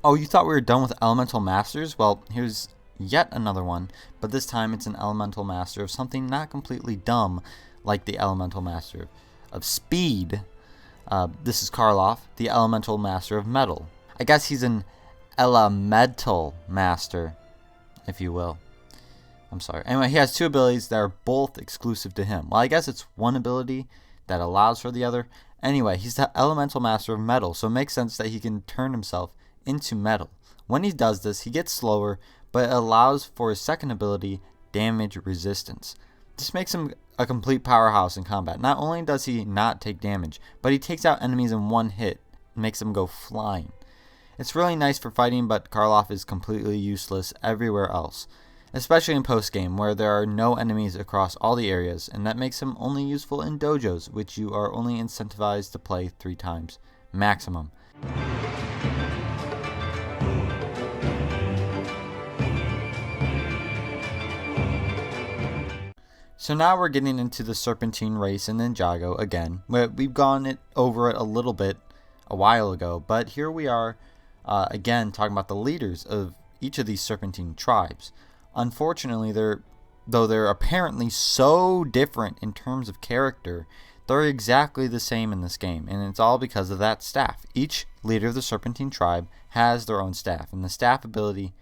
Oh, you thought we were done with Elemental Masters? Well, here's yet another one, but this time it's an Elemental Master of something not completely dumb like the Elemental Master of Speed. This is Karloff, the Elemental Master of Metal. I guess he's an Elemental Master, if you will. I'm sorry. Anyway, he has two abilities that are both exclusive to him. Well, I guess it's one ability that allows for the other. Anyway, he's the Elemental Master of Metal, so it makes sense that he can turn himself into metal. When he does this, he gets slower, but it allows for his second ability, damage resistance. This makes him a complete powerhouse in combat. Not only does he not take damage, but he takes out enemies in one hit and makes them go flying. It's really nice for fighting, but Karloff is completely useless everywhere else, especially in post-game where there are no enemies across all the areas, and that makes him only useful in dojos, which you are only incentivized to play 3 times maximum. So now we're getting into the Serpentine race in Ninjago again. We've gone over it a little bit a while ago, but here we are again talking about the leaders of each of these Serpentine tribes. Unfortunately, though they're apparently so different in terms of character, they're exactly the same in this game, and it's all because of that staff. Each leader of the Serpentine tribe has their own staff, and the staff ability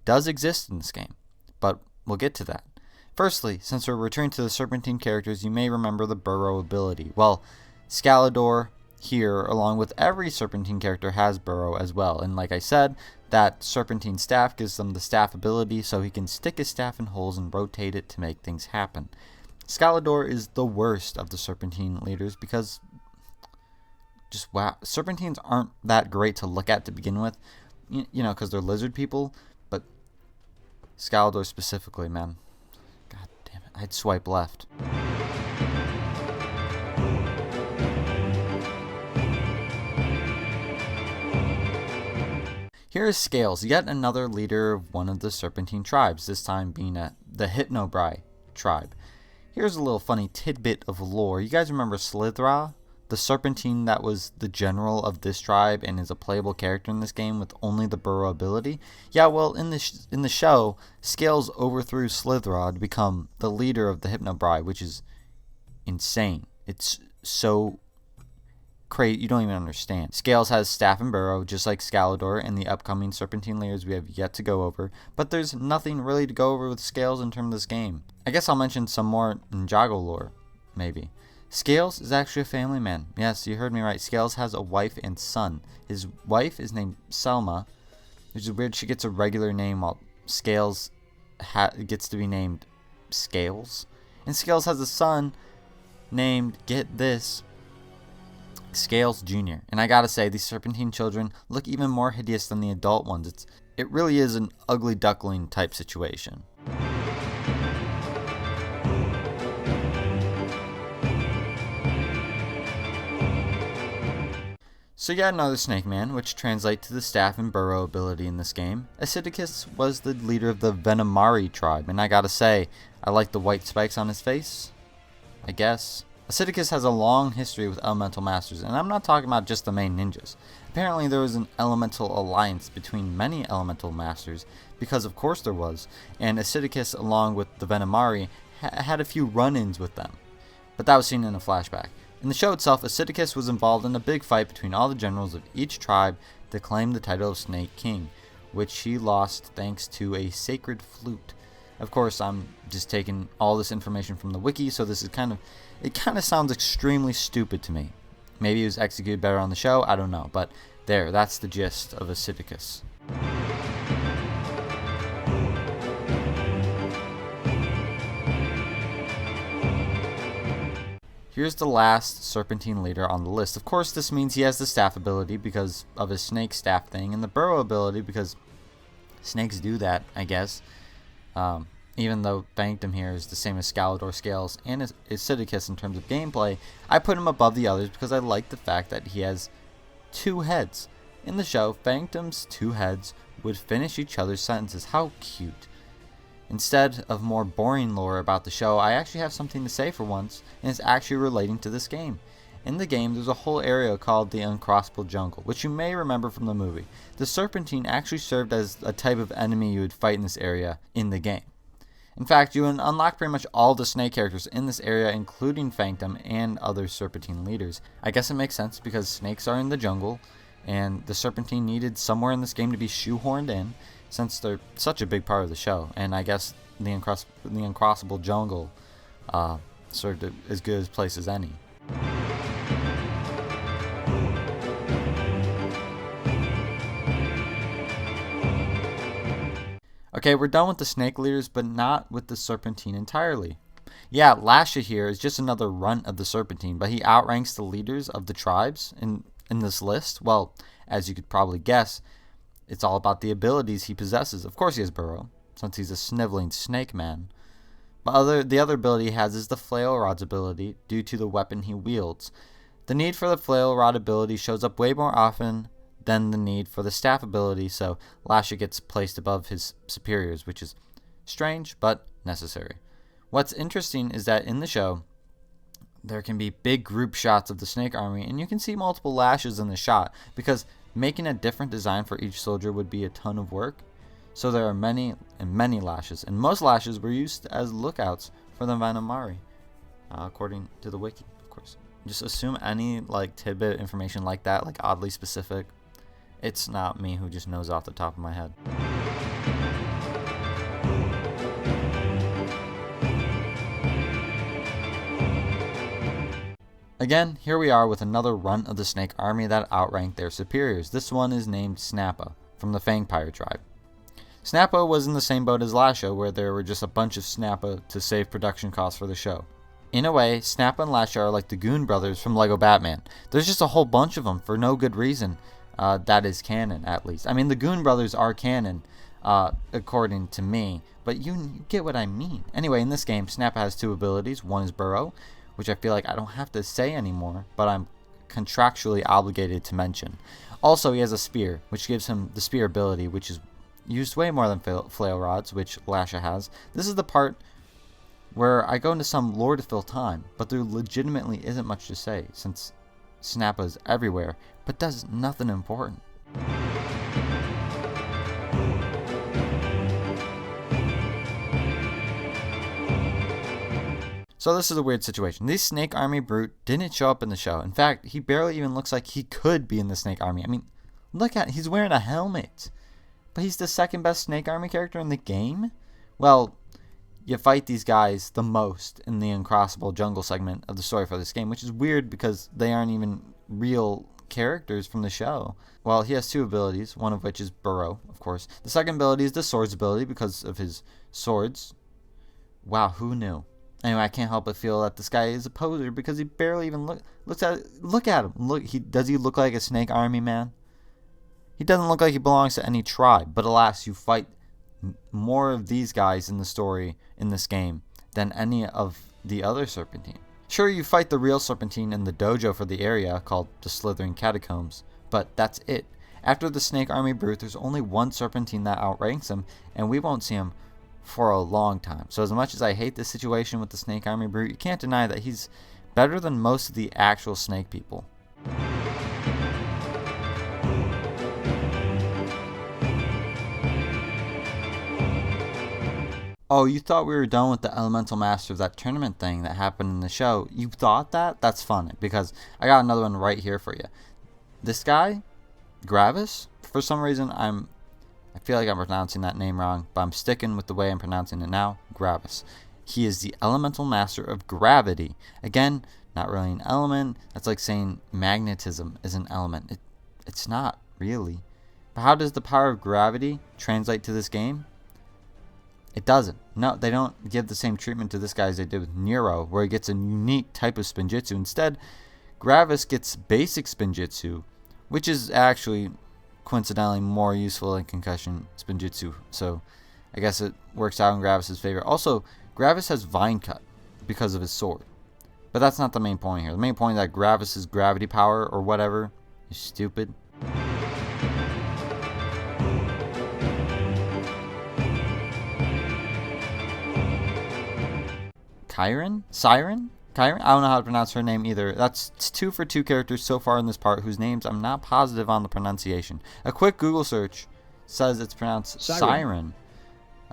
does exist in this game, but we'll get to that. Firstly, since we're returning to the Serpentine characters, you may remember the Burrow ability. Well, SKALIDOR here, along with every Serpentine character, has Burrow as well. And like I said, that Serpentine staff gives them the staff ability, so he can stick his staff in holes and rotate it to make things happen. SKALIDOR is the worst of the Serpentine leaders because, just wow, Serpentines aren't that great to look at to begin with, you know, because they're lizard people, but SKALIDOR specifically, man. I'd swipe left. Here is Scales, yet another leader of one of the Serpentine tribes, this time being the Hypnobrai tribe. Here's a little funny tidbit of lore. You guys remember Slithra, the Serpentine that was the general of this tribe and is a playable character in this game with only the Burrow ability? Yeah, well, in the show, Scales overthrew Slithra to become the leader of the Hypnobrai, which is insane. It's so crazy, you don't even understand. Scales has staff and Burrow, just like SKALIDOR and the upcoming Serpentine leaders we have yet to go over, but there's nothing really to go over with Scales in terms of this game. I guess I'll mention some more Ninjago lore, maybe. Scales is actually a family man. Yes, you heard me right. Scales has a wife and son. His wife is named Selma, which is weird. She gets a regular name while Scales gets to be named Scales. And Scales has a son named, get this, Scales Jr. And I gotta say, these Serpentine children look even more hideous than the adult ones. It really is an ugly duckling type situation. So yet another Snake Man, which translates to the staff and burrow ability in this game. Acidicus was the leader of the Venomari tribe, and I gotta say, I like the white spikes on his face, I guess. Acidicus has a long history with elemental masters, and I'm not talking about just the main ninjas. Apparently there was an elemental alliance between many elemental masters, because of course there was, and Acidicus along with the Venomari had a few run-ins with them. But that was seen in a flashback. In the show itself, Acidicus was involved in a big fight between all the generals of each tribe to claim the title of Snake King, which he lost thanks to a sacred flute. Of course, I'm just taking all this information from the wiki, so this is it kind of sounds extremely stupid to me. Maybe it was executed better on the show, I don't know, but that's the gist of Acidicus. Here's the last Serpentine leader on the list. Of course, this means he has the staff ability because of his snake staff thing, and the burrow ability because snakes do that, I guess. Even though FANGTOM here is the same as SKALIDOR, SKALES, and Acidicus in terms of gameplay, I put him above the others because I like the fact that he has 2 heads. In the show, FANGTOM's 2 heads would finish each other's sentences. How cute. Instead of more boring lore about the show, I actually have something to say for once, and it's actually relating to this game. In the game, there's a whole area called the Uncrossable Jungle, which you may remember from the movie. The Serpentine actually served as a type of enemy you would fight in this area in the game. In fact, you would unlock pretty much all the snake characters in this area, including FANGTOM and other Serpentine leaders. I guess it makes sense because snakes are in the jungle, and the Serpentine needed somewhere in this game to be shoehorned in, since they're such a big part of the show, and I guess the Uncrossable Jungle served as good a place as any. Okay, we're done with the snake leaders, but not with the Serpentine entirely. Yeah, Lasha here is just another runt of the Serpentine, but he outranks the leaders of the tribes in this list. Well, as you could probably guess, it's all about the abilities he possesses. Of course he has burrow, since he's a sniveling snake man. But the other ability he has is the flail rod's ability, due to the weapon he wields. The need for the flail rod ability shows up way more often than the need for the staff ability, so Lasha gets placed above his superiors, which is strange, but necessary. What's interesting is that in the show, there can be big group shots of the snake army, and you can see multiple Lashes in the shot, because making a different design for each soldier would be a ton of work. So there are many and many Lashes, and most Lashes were used as lookouts for the Venomari, according to the wiki, of course. Just assume any tidbit information like that, oddly specific. It's not me who just knows off the top of my head. Again, here we are with another runt of the snake army that outranked their superiors. This one is named SNAPPA, from the Fangpire tribe. SNAPPA was in the same boat as Lasha, where there were just a bunch of SNAPPA to save production costs for the show. In a way, SNAPPA and Lasha are like the GOON brothers from LEGO Batman. There's just a whole bunch of them for no good reason. That is canon, at least. I mean, the GOON brothers are canon, according to me, but you get what I mean. Anyway, in this game, SNAPPA has 2 abilities. One is burrow, which I feel like I don't have to say anymore, but I'm contractually obligated to mention. Also, he has a spear, which gives him the spear ability, which is used way more than flail rods, which Lasha has. This is the part where I go into some lore to fill time, but there legitimately isn't much to say, since SNAPPA is everywhere, but does nothing important. So this is a weird situation. This snake army brute didn't show up in the show. In fact, he barely even looks like he could be in the snake army. I mean, he's wearing a helmet. But he's the second best snake army character in the game? Well, you fight these guys the most in the Uncrossable Jungle segment of the story for this game, which is weird because they aren't even real characters from the show. Well, he has 2 abilities, one of which is burrow, of course. The second ability is the swords ability because of his swords. Wow, who knew? Anyway, I can't help but feel that this guy is a poser because he barely even look at him. Does he look like a snake army man? He doesn't look like he belongs to any tribe, but alas, you fight more of these guys in the story in this game than any of the other Serpentine. Sure, you fight the real Serpentine in the dojo for the area called the Slithering Catacombs, but that's it. After the snake army brute, there's only one Serpentine that outranks him, and we won't see him for a long time. So as much as I hate this situation with the snake army brute, you can't deny that he's better than most of the actual snake people. Oh, you thought we were done with the Elemental Master of that tournament thing that happened in the show? You thought that? That's funny, because I got another one right here for you. This guy, Gravis, for some reason I I feel like I'm pronouncing that name wrong, but I'm sticking with the way I'm pronouncing it now. Gravis. He is the elemental master of gravity. Again, not really an element. That's like saying magnetism is an element. It's not, really. But how does the power of gravity translate to this game? It doesn't. No, they don't give the same treatment to this guy as they did with NEURO, where he gets a unique type of Spinjitzu. Instead, Gravis gets basic Spinjitzu, which is actually coincidentally more useful than Concussion Spinjitzu. So I guess it works out in Gravis' favor. Also, Gravis has Vine Cut because of his sword. But that's not the main point here. The main point is that Gravis' gravity power or whatever is stupid. Siren? I don't know how to pronounce her name either. That's 2 for 2 characters so far in this part whose names I'm not positive on the pronunciation. A quick Google search says it's pronounced Siren.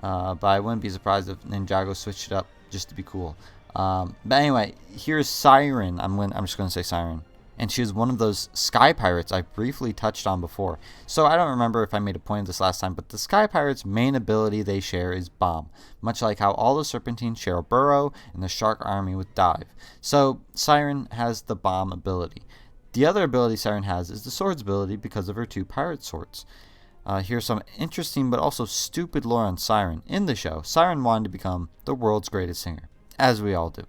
But I wouldn't be surprised if Ninjago switched it up just to be cool. But anyway, here's Siren. I'm just going to say Siren. And she was one of those sky pirates I briefly touched on before. So I don't remember if I made a point of this last time, but the sky pirates' main ability they share is bomb, much like how all the Serpentines share a burrow and the Shark Army with dive. So Siren has the bomb ability. The other ability Siren has is the swords ability because of her 2 pirate swords. Here's some interesting but also stupid lore on Siren. In the show, Siren wanted to become the world's greatest singer, as we all do.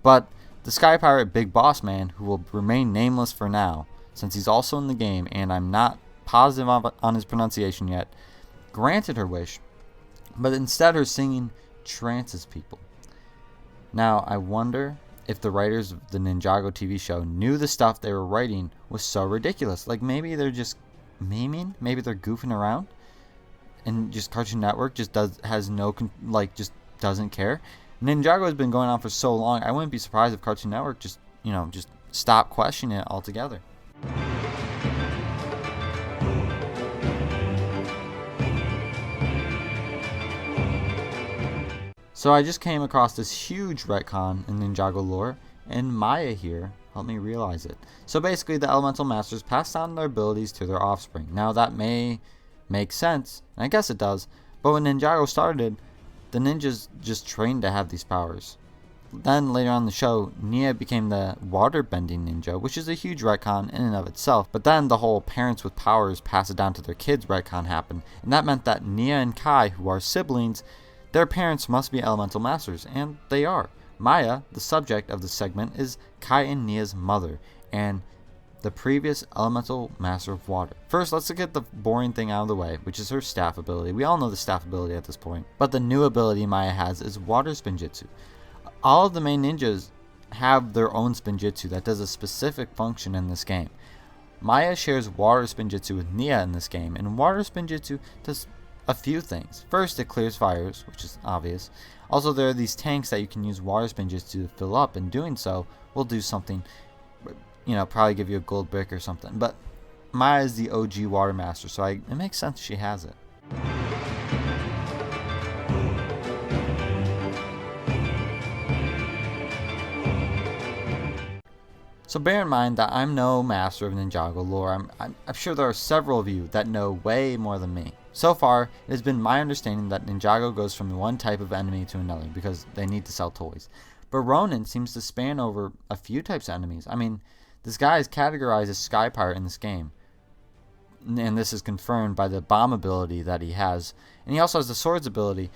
But the Sky Pirate Big Boss Man, who will remain nameless for now, since he's also in the game and I'm not positive on his pronunciation yet, granted her wish, but instead her singing trances people. Now, I wonder if the writers of the Ninjago TV show knew the stuff they were writing was so ridiculous. Like, maybe they're just memeing, maybe they're goofing around, and just Cartoon Network just doesn't care. Ninjago has been going on for so long, I wouldn't be surprised if Cartoon Network just stopped questioning it altogether. So I just came across this huge retcon in Ninjago lore, and Maya here helped me realize it. So basically, the Elemental Masters pass down their abilities to their offspring. Now that may make sense, and I guess it does, but when Ninjago started, the ninjas just trained to have these powers. Then later on in the show, Nia became the water-bending ninja, which is a huge retcon in and of itself. But then the whole parents with powers pass it down to their kids retcon happened, and that meant that Nia and Kai, who are siblings, their parents must be elemental masters, and they are. Maya, the subject of this segment, is Kai and Nia's mother, and the previous elemental master of water. First, let's get the boring thing out of the way, which is her staff ability. We all know the staff ability at this point, but the new ability Maya has is water Spinjitzu. All of the main ninjas have their own Spinjitzu that does a specific function in this game. Maya shares water Spinjitzu with Nia in this game, and water Spinjitzu does a few things. First, it clears fires, which is obvious. Also, there are these tanks that you can use water Spinjitzu to fill up, and doing so will do something, probably give you a gold brick or something. But Maya is the OG water master, so it makes sense she has it. So bear in mind that I'm no master of Ninjago lore. I'm sure there are several of you that know way more than me. So far, it has been my understanding that Ninjago goes from one type of enemy to another because they need to sell toys. But Ronin seems to span over a few types of enemies. I mean, this guy is categorized as Sky Pirate in this game. And this is confirmed by the bomb ability that he has. And he also has the swords ability,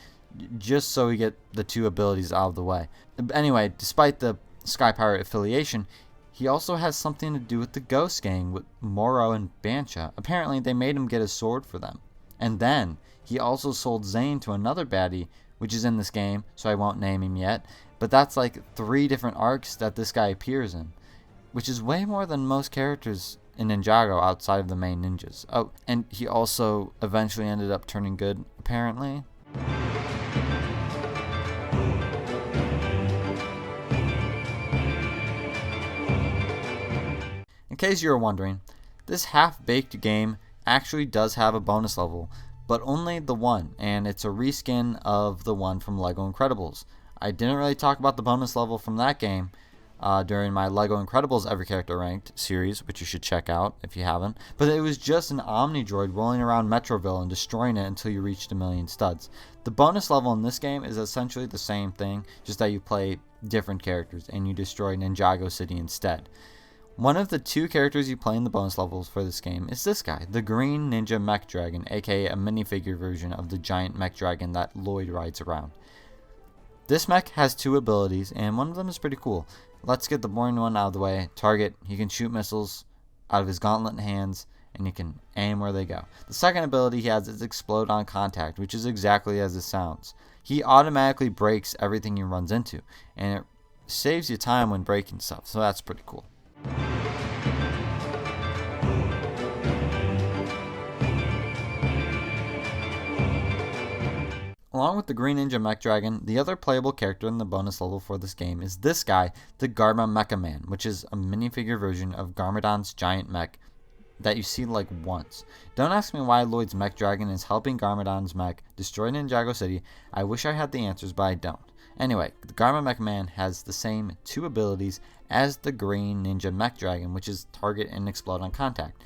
just so we get the 2 abilities out of the way. Anyway, despite the Sky Pirate affiliation, he also has something to do with the Ghost Gang with MORRO and Bancha. Apparently, they made him get a sword for them. And then, he also sold Zane to another baddie, which is in this game, so I won't name him yet. But that's like 3 different arcs that this guy appears in, which is way more than most characters in Ninjago outside of the main ninjas. Oh, and he also eventually ended up turning good, apparently. In case you were wondering, this half-baked game actually does have a bonus level, but only the one, and it's a reskin of the one from LEGO Incredibles. I didn't really talk about the bonus level from that game, during my LEGO Incredibles Every Character Ranked series, which you should check out if you haven't. But it was just an Omni droid rolling around Metroville and destroying it until you reached 1,000,000 studs. The bonus level in this game is essentially the same thing, just that you play different characters and you destroy Ninjago City instead. One of the 2 characters you play in the bonus levels for this game is this guy, the Green Ninja Mech Dragon, aka a minifigure version of the giant mech dragon that Lloyd rides around. This mech has 2 abilities, and one of them is pretty cool. Let's get the boring one out of the way. Target, he can shoot missiles out of his gauntlet hands, and he can aim where they go. The second ability he has is Explode on Contact, which is exactly as it sounds. He automatically breaks everything he runs into, and it saves you time when breaking stuff, so that's pretty cool. Along with the Green Ninja Mech Dragon, the other playable character in the bonus level for this game is this guy, the Garma Mecha Man, which is a minifigure version of Garmadon's giant mech that you see like once. Don't ask me why Lloyd's Mech Dragon is helping Garmadon's mech destroy Ninjago City. I wish I had the answers, but I don't. Anyway, the Garma Mecha Man has the same 2 abilities as the Green Ninja Mech Dragon, which is Target and Explode on Contact.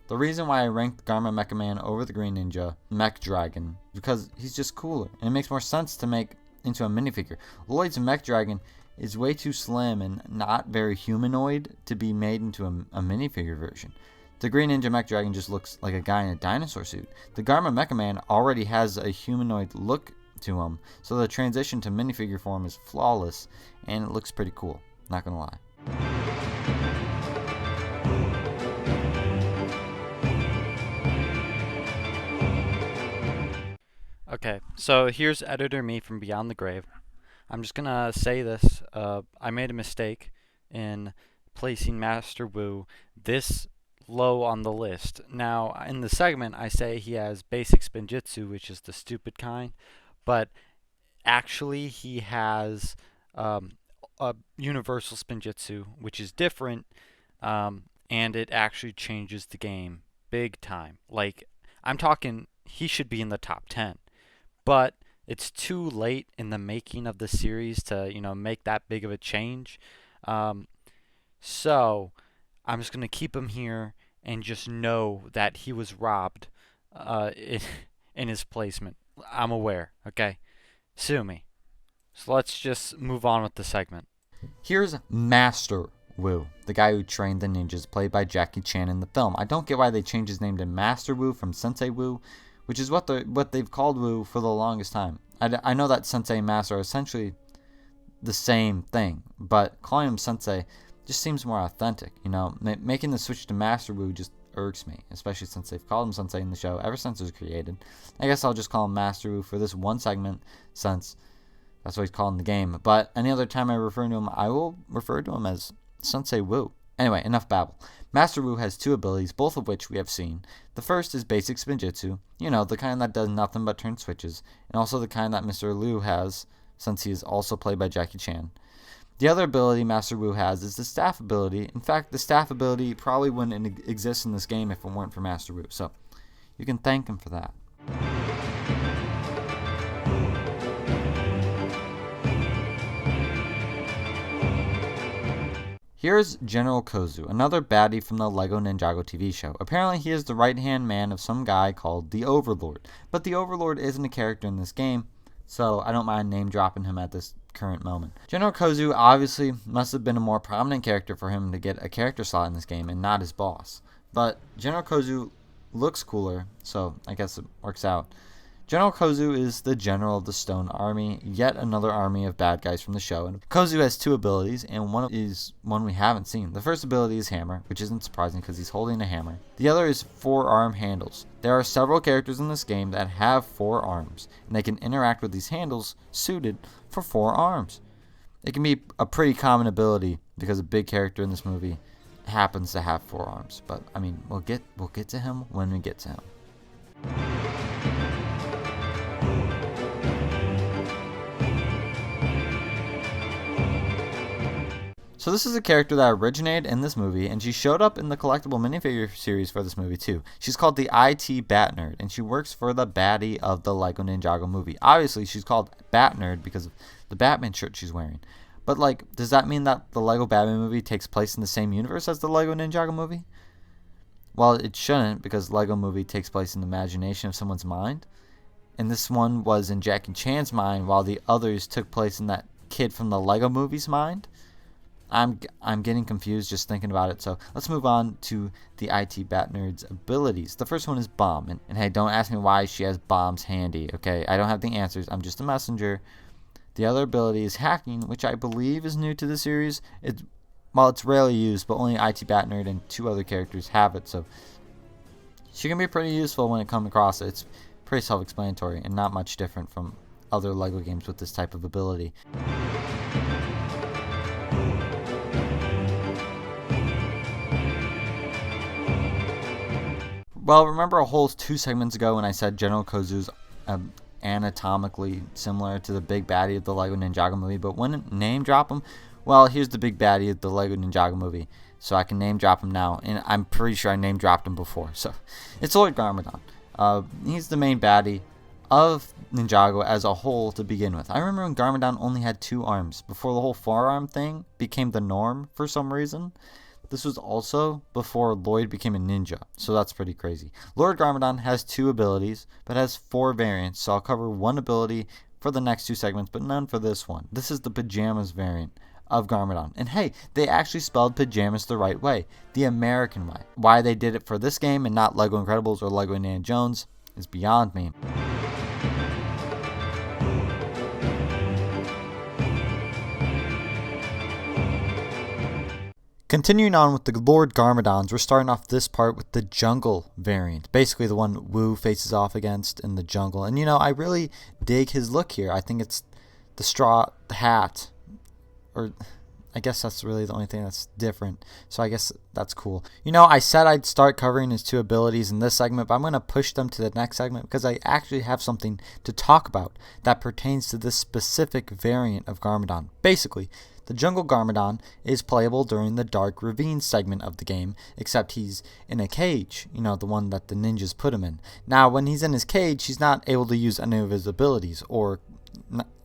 The reason why I ranked Garma Mecha Man over the Green Ninja Mech Dragon is because he's just cooler, and it makes more sense to make into a minifigure. Lloyd's Mech Dragon is way too slim and not very humanoid to be made into a minifigure version. The Green Ninja Mech Dragon just looks like a guy in a dinosaur suit. The Garma Mecha Man already has a humanoid look to him, so the transition to minifigure form is flawless, and it looks pretty cool, not gonna lie. Okay, so here's Editor Me from Beyond the Grave. I'm just gonna say this, I made a mistake in placing Master Wu this low on the list. Now, in the segment, I say he has basic Spinjitzu, which is the stupid kind, but actually he has a universal Spinjitzu, which is different, and it actually changes the game big time. Like, I'm talking, he should be in the top 10. But it's too late in the making of the series to, make that big of a change. So I'm just going to keep him here and just know that he was robbed in his placement. I'm aware, okay? Sue me. So let's just move on with the segment. Here's Master Wu, the guy who trained the ninjas, played by Jackie Chan in the film. I don't get why they changed his name to Master Wu from Sensei Wu, which is what they've called Wu for the longest time. I know that Sensei and Master are essentially the same thing, but calling him Sensei just seems more authentic. Making the switch to Master Wu just irks me, especially since they've called him Sensei in the show ever since it was created. I guess I'll just call him Master Wu for this one segment, since that's what he's called in the game. But any other time I refer to him, I will refer to him as Sensei Wu. Anyway, enough babble. Master Wu has 2 abilities, both of which we have seen. The first is basic Spinjitzu, the kind that does nothing but turn switches, and also the kind that Mr. Liu has, since he is also played by Jackie Chan. The other ability Master Wu has is the staff ability. In fact, the staff ability probably wouldn't exist in this game if it weren't for Master Wu, so you can thank him for that. Here's General Kozu, another baddie from the LEGO Ninjago TV show. Apparently he is the right-hand man of some guy called the Overlord. But the Overlord isn't a character in this game, so I don't mind name-dropping him at this current moment. General Kozu obviously must have been a more prominent character for him to get a character slot in this game and not his boss. But General Kozu looks cooler, so I guess it works out. General Kozu is the general of the Stone Army, yet another army of bad guys from the show. And Kozu has 2 abilities, and one is one we haven't seen. The first ability is Hammer, which isn't surprising because he's holding a hammer. The other is 4-arm handles. There are several characters in this game that have 4 arms, and they can interact with these handles suited for 4 arms. It can be a pretty common ability because a big character in this movie happens to have 4 arms. But I mean, we'll get to him when we get to him. So this is a character that originated in this movie, and she showed up in the collectible minifigure series for this movie too. She's called the IT Bat Nerd, and she works for the baddie of the LEGO Ninjago movie. Obviously, she's called Bat Nerd because of the Batman shirt she's wearing. But, like, does that mean that the Lego Batman movie takes place in the same universe as the Lego Ninjago movie? Well, it shouldn't, because Lego movie takes place in the imagination of someone's mind. And this one was in Jackie Chan's mind, while the others took place in that kid from the Lego movie's mind. I'm getting confused just thinking about it, so let's move on to the IT Bat Nerd's abilities. The first one is Bomb, and hey, don't ask me why she has bombs handy, okay? I don't have the answers, I'm just a messenger. The other ability is Hacking, which I believe is new to the series. It's rarely used, but only IT Bat Nerd and 2 other characters have it, so she can be pretty useful when it comes across it. It's pretty self-explanatory and not much different from other Lego games with this type of ability. Well, remember a whole 2 segments ago when I said General Kozu's anatomically similar to the big baddie of the Lego Ninjago movie, but wouldn't name drop him? Well, here's the big baddie of the Lego Ninjago movie, so I can name drop him now, and I'm pretty sure I name dropped him before. So it's Lord Garmadon. He's the main baddie of Ninjago as a whole to begin with. I remember when Garmadon only had 2 arms before the whole forearm thing became the norm for some reason. This was also before Lloyd became a ninja, so that's pretty crazy. Lord Garmadon has 2 abilities, but has 4 variants, so I'll cover 1 ability for the next 2 segments, but none for this one. This is the pajamas variant of Garmadon. And hey, they actually spelled pajamas the right way, the American way. Why they did it for this game and not Lego Incredibles or Lego Indiana Jones is beyond me. Continuing on with the Lord Garmadons, we're starting off this part with the jungle variant. Basically the one Wu faces off against in the jungle. And you know, I really dig his look here. I think it's the straw hat. Or I guess that's really the only thing that's different. So I guess that's cool. You know, I said I'd start covering his 2 abilities in this segment, but I'm going to push them to the next segment because I actually have something to talk about that pertains to this specific variant of Garmadon. Basically, the Jungle Garmadon is playable during the Dark Ravine segment of the game, except he's in a cage, you know, the one that the ninjas put him in. Now, when he's in his cage, he's not able to use any of his abilities or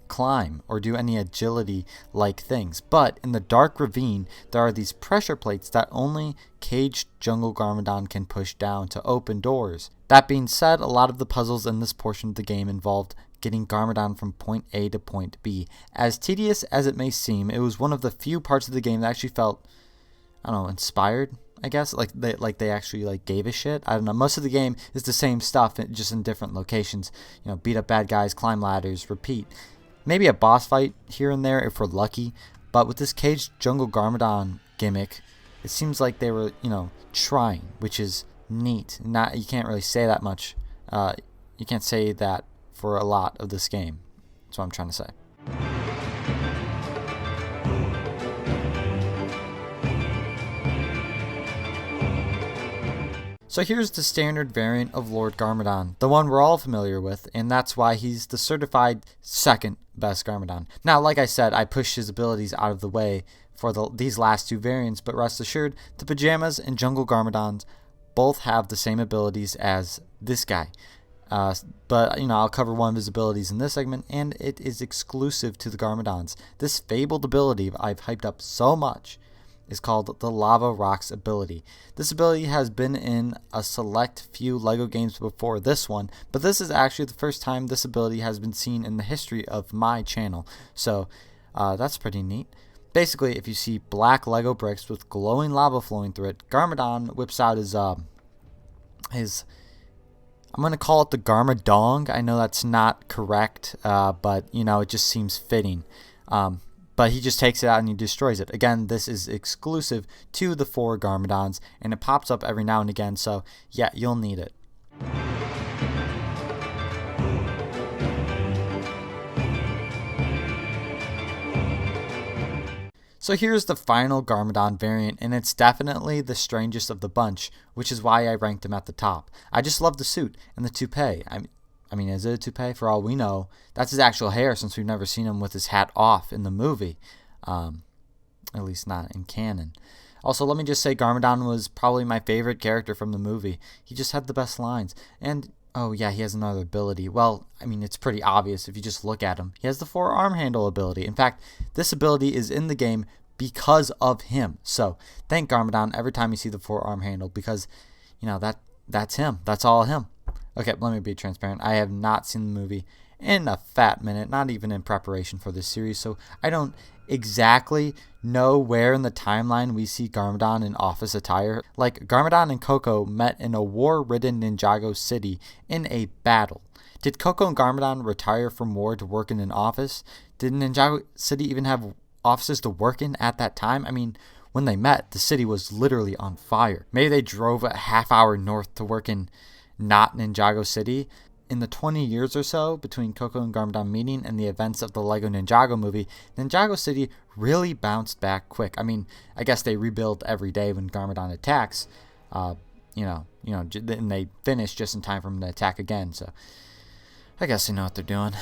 climb or do any agility-like things. But in the Dark Ravine, there are these pressure plates that only caged Jungle Garmadon can push down to open doors. That being said, a lot of the puzzles in this portion of the game involved getting Garmadon from point A to point B. As tedious as it may seem, it was one of the few parts of the game that actually felt, I don't know, inspired, I guess. Like they actually gave a shit. I don't know. Most of the game is the same stuff, just in different locations. You know, beat up bad guys, climb ladders, repeat. Maybe a boss fight here and there if we're lucky. But with this caged Jungle Garmadon gimmick, it seems like they were, you know, trying, which is neat. You can't really say that much. You can't say that for a lot of this game. That's what I'm trying to say. So here's the standard variant of Lord Garmadon, the one we're all familiar with, and that's why he's the certified second best Garmadon. Now, like I said, I pushed his abilities out of the way for these last 2 variants, but rest assured, the Pajamas and Jungle Garmadons both have the same abilities as this guy. But, you know, I'll cover one of his abilities in this segment, and it is exclusive to the Garmadons. This fabled ability I've hyped up so much is called the Lava Rocks ability. This ability has been in a select few LEGO games before this one, but this is actually the first time this ability has been seen in the history of my channel. So, that's pretty neat. Basically, if you see black LEGO bricks with glowing lava flowing through it, Garmadon whips out his I'm going to call it the Garmadong. I know that's not correct, but, you know, it just seems fitting. But he just takes it out and he destroys it. Again, this is exclusive to the 4 Garmadons, and it pops up every now and again, so yeah, you'll need it. So here's the final Garmadon variant, and it's definitely the strangest of the bunch, which is why I ranked him at the top. I just love the suit and the toupee. I mean, is it a toupee? For all we know, that's his actual hair, since we've never seen him with his hat off in the movie. At least not in canon. Also, let me just say Garmadon was probably my favorite character from the movie. He just had the best lines. And Oh yeah, he has another ability. Well, I mean, it's pretty obvious if you just look at him. He has the 4-arm handle ability. In fact, this ability is in the game because of him. So thank Garmadon every time you see the 4-arm handle, because, you know, that's him. That's all him. Okay, let me be transparent. I have not seen the movie in a fat minute, not even in preparation for this series, so I don't exactly know where in the timeline we see Garmadon in office attire. Like, Garmadon and KOKO met in a war-ridden Ninjago city in a battle. Did KOKO and Garmadon retire from war to work in an office? Did Ninjago City even have offices to work in at that time? I mean, when they met, the city was literally on fire. Maybe they drove a half-hour north to work in not Ninjago City. In the 20 years or so between KOKO and Garmadon meeting and the events of the Lego Ninjago movie, Ninjago City really bounced back quick. I mean, I guess they rebuild every day when Garmadon attacks, and they finish just in time for him to attack again. So I guess they know what they're doing.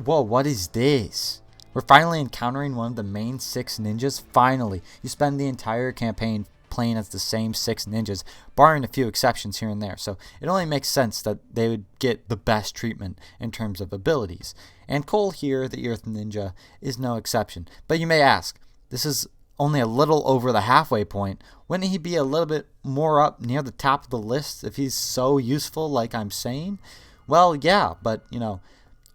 Whoa, what is this? We're finally encountering one of the main 6 ninjas. Finally, you spend the entire campaign playing as the same 6 ninjas, barring a few exceptions here and there. So it only makes sense that they would get the best treatment in terms of abilities. And Cole here, the Earth Ninja, is no exception. But you may ask, this is only a little over the halfway point. Wouldn't he be a little bit more up near the top of the list if he's so useful like I'm saying? Well, yeah, but, you know,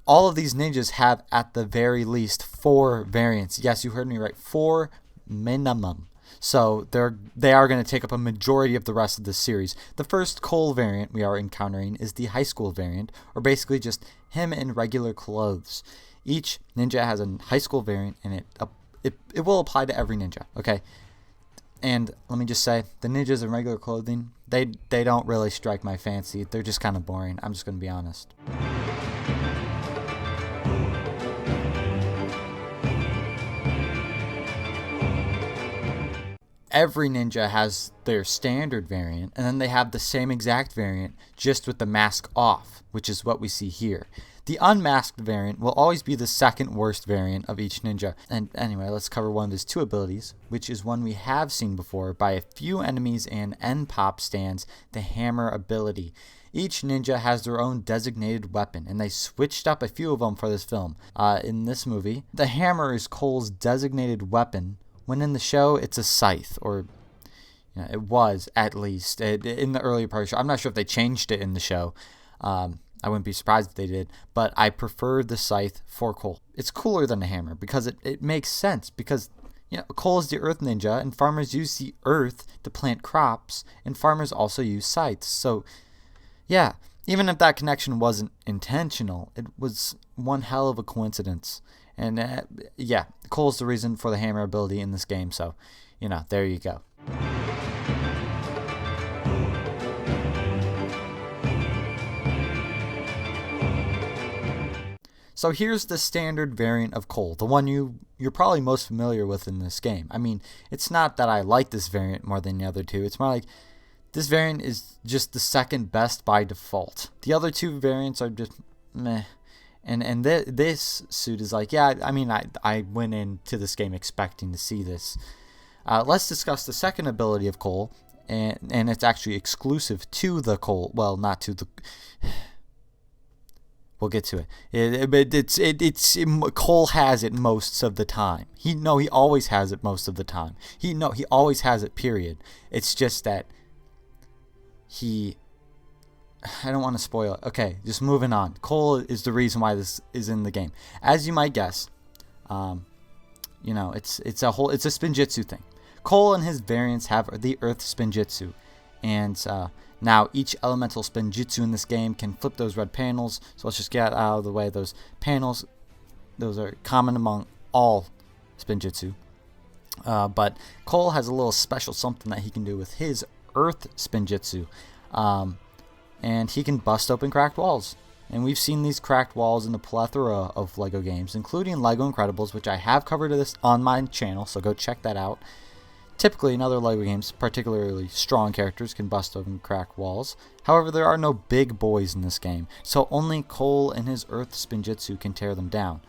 all of these ninjas have at the very least 4 variants. Yes, you heard me right. 4 minimum. So they are going to take up a majority of the rest of the series. The first Cole variant we are encountering is the high school variant, or basically just him in regular clothes. Each ninja has a high school variant, and it will apply to every ninja. Okay. And let me just say, the ninjas in regular clothing, they don't really strike my fancy. They're just kind of boring. I'm just going to be honest. Every ninja has their standard variant, and then they have the same exact variant, just with the mask off, which is what we see here. The unmasked variant will always be the second worst variant of each ninja. And anyway, let's cover one of his 2 abilities, which is one we have seen before by a few enemies and end pop stands, the hammer ability. Each ninja has their own designated weapon, and they switched up a few of them for this film. In this movie, the hammer is Cole's designated weapon, when in the show it's a scythe, or you know, it was at least in the earlier part of the show. I'm not sure if they changed it in the show. I wouldn't be surprised if they did, but I prefer the scythe for Cole. It's cooler than the hammer because it makes sense, because you know, Cole is the earth ninja, and farmers use the earth to plant crops, and farmers also use scythes. So yeah, even if that connection wasn't intentional, it was one hell of a coincidence. And yeah, Cole's the reason for the hammer ability in this game, so, you know, there you go. So here's the standard variant of Cole, the one you're probably most familiar with in this game. I mean, it's not that I like this variant more than the other 2, it's more like this variant is just the second best by default. The other 2 variants are just meh. And this suit is like, yeah, I mean, I went into this game expecting to see this. Let's discuss the second ability of Cole, and it's actually exclusive to the Cole. Well, not to the... We'll get to it. Cole has it most of the time. He always has it most of the time. He always has it, period. It's just that I don't want to spoil it. Okay, just moving on. Cole is the reason why this is in the game. As you might guess, you know, it's a spinjitzu thing. Cole and his variants have the Earth Spinjitzu, and now each elemental spinjitzu in this game can flip those red panels. So let's just get out of the way. Those panels, those are common among all spinjitzu. But Cole has a little special something that he can do with his Earth Spinjitzu. And he can bust open cracked walls. And we've seen these cracked walls in a plethora of LEGO games, including LEGO Incredibles, which I have covered this on my channel, so go check that out. Typically in other LEGO games, particularly strong characters can bust open cracked walls. However, there are no big boys in this game, so only Cole and his Earth Spinjitzu can tear them down.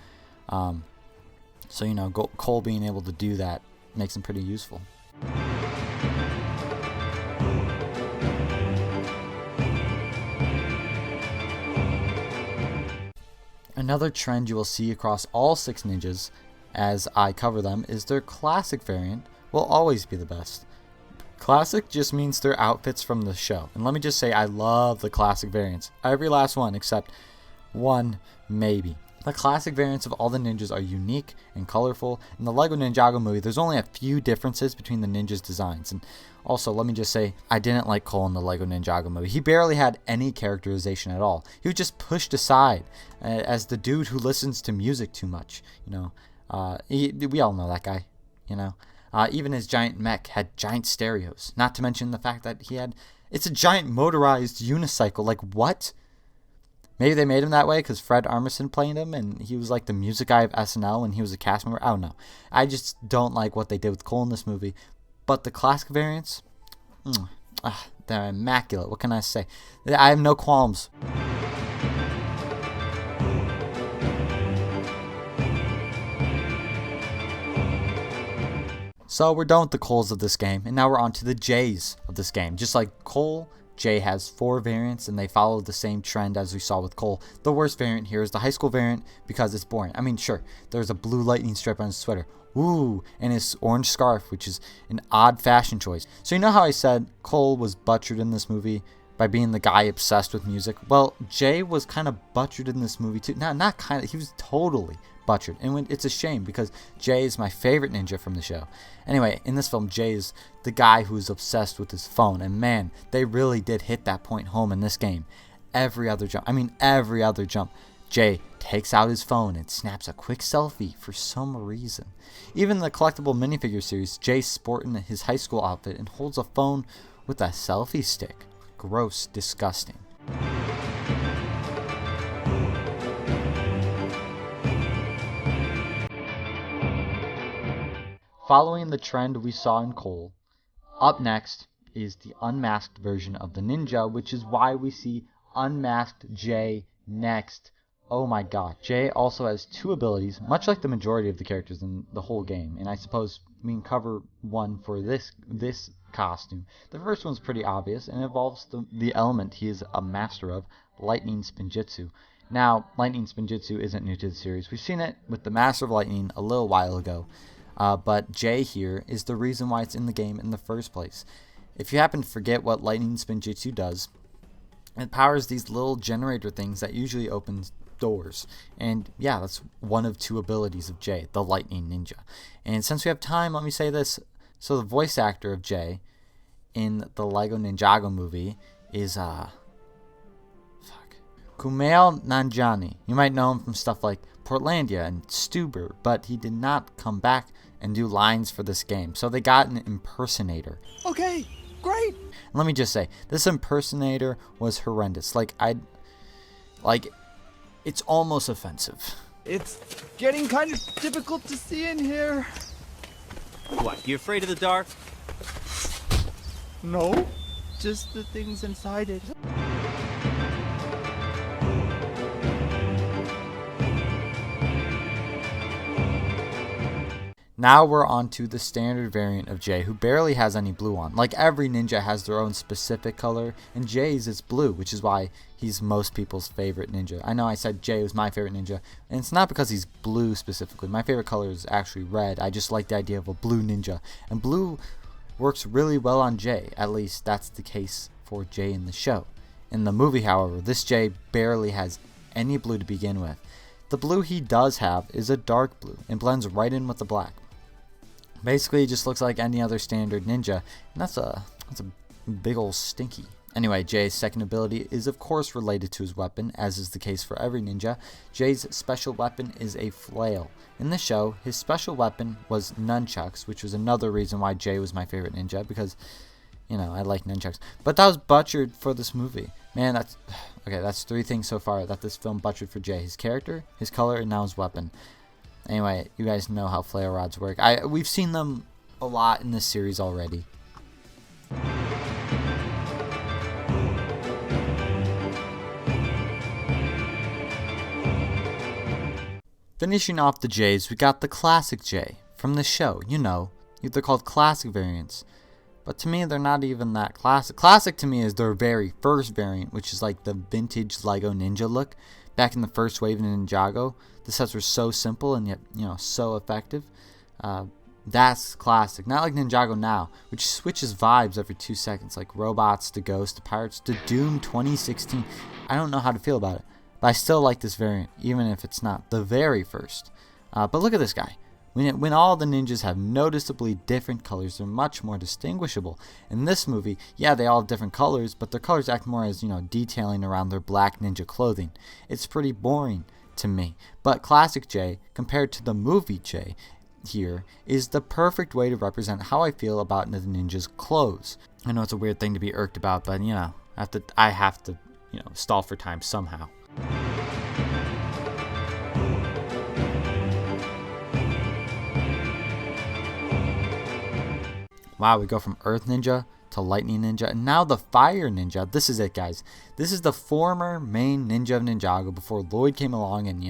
So, you know, Cole being able to do that makes him pretty useful. Another trend you will see across all 6 ninjas as I cover them is their classic variant will always be the best. Classic just means their outfits from the show. And let me just say, I love the classic variants. Every last one except one, maybe. The classic variants of all the ninjas are unique and colorful. In the LEGO Ninjago movie, there's only a few differences between the ninjas' designs. And also, let me just say, I didn't like Cole in the LEGO Ninjago movie. He barely had any characterization at all. He was just pushed aside as the dude who listens to music too much. You know, we all know that guy, you know. Even his giant mech had giant stereos. Not to mention the fact that it's a giant motorized unicycle. Like, what? Maybe they made him that way because Fred Armisen played him and he was like the music guy of SNL and he was a cast member. I don't know. I just don't like what they did with Cole in this movie. But the classic variants, they're immaculate. What can I say? I have no qualms. So we're done with the Coles of this game, and now we're on to the J's of this game. Just like Cole, Jay has 4 variants, and they follow the same trend as we saw with Cole. The worst variant here is the high school variant because it's boring. I mean, sure, there's a blue lightning strip on his sweater. Ooh, and his orange scarf, which is an odd fashion choice. So you know how I said Cole was butchered in this movie by being the guy obsessed with music? Well, Jay was kind of butchered in this movie too. Not kind of, he was totally butchered. And it's a shame because Jay is my favorite ninja from the show. Anyway, in this film, Jay is the guy who's obsessed with his phone. And man, they really did hit that point home in this game. Every other jump, Jay takes out his phone and snaps a quick selfie for some reason. Even in the collectible minifigure series, Jay's sporting his high school outfit and holds a phone with a selfie stick. Gross, disgusting. Following the trend we saw in Cole, up next is the unmasked version of the ninja, which is why we see unmasked Jay next. Oh my god. Jay also has 2 abilities, much like the majority of the characters in the whole game. And I suppose we can cover one for this costume. The first one's pretty obvious and involves the element he is a master of, Lightning Spinjitzu. Now, Lightning Spinjitzu isn't new to the series. We've seen it with the Master of Lightning a little while ago. But Jay here is the reason why it's in the game in the first place. If you happen to forget what Lightning Spinjitzu does, it powers these little generator things that usually opens doors. And yeah, that's one of 2 abilities of Jay, the Lightning Ninja. And since we have time, let me say this. So the voice actor of Jay in the LEGO Ninjago movie is Kumail Nanjiani. You might know him from stuff like Portlandia and Stuber, but he did not come back and do lines for this game. So they got an impersonator. Okay, great. And let me just say, this impersonator was horrendous. It's almost offensive. It's getting kind of difficult to see in here. What, you afraid of the dark? No, just the things inside it. Now we're on to the standard variant of Jay, who barely has any blue on. Like every ninja has their own specific color, and Jay's is blue, which is why he's most people's favorite ninja. I know I said Jay was my favorite ninja, and it's not because he's blue specifically. My favorite color is actually red. I just like the idea of a blue ninja, and blue works really well on Jay. At least that's the case for Jay in the show. In the movie, however, this Jay barely has any blue to begin with. The blue he does have is a dark blue, and blends right in with the black. Basically, it just looks like any other standard ninja, and that's a big ol' stinky. Anyway, Jay's second ability is of course related to his weapon, as is the case for every ninja. Jay's special weapon is a flail. In the show, his special weapon was nunchucks, which was another reason why Jay was my favorite ninja, because, you know, I like nunchucks. But that was butchered for this movie. Man, that's 3 things so far that this film butchered for Jay. His character, his color, and now his weapon. Anyway, you guys know how flail rods work. We've seen them a lot in this series already. Finishing off the J's, we got the classic J from the show. You know, they're called classic variants. But to me, they're not even that classic. Classic to me is their very first variant, which is like the vintage Lego Ninja look. Back in the first wave of Ninjago, the sets were so simple and yet, so effective. That's classic. Not like Ninjago now, which switches vibes every 2 seconds, like robots to Ghost to Pirates to Doom 2016. I don't know how to feel about it, but I still like this variant, even if it's not the very first. But look at this guy. When all the ninjas have noticeably different colors, they're much more distinguishable. In this movie, yeah, they all have different colors, but their colors act more as, detailing around their black ninja clothing. It's pretty boring to me. But Classic J, compared to the movie J, here, is the perfect way to represent how I feel about the ninja's clothes. I know it's a weird thing to be irked about, but, I have to, stall for time somehow. Wow, we go from Earth Ninja to Lightning Ninja, and now the Fire Ninja. This is it, guys. This is the former main ninja of Ninjago before Lloyd came along and,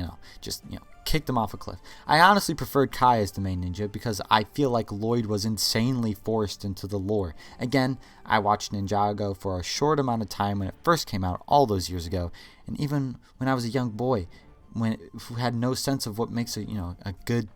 kicked him off a cliff. I honestly preferred Kai as the main ninja because I feel like Lloyd was insanely forced into the lore. Again, I watched Ninjago for a short amount of time when it first came out all those years ago, and even when I was a young boy, who had no sense of what makes a good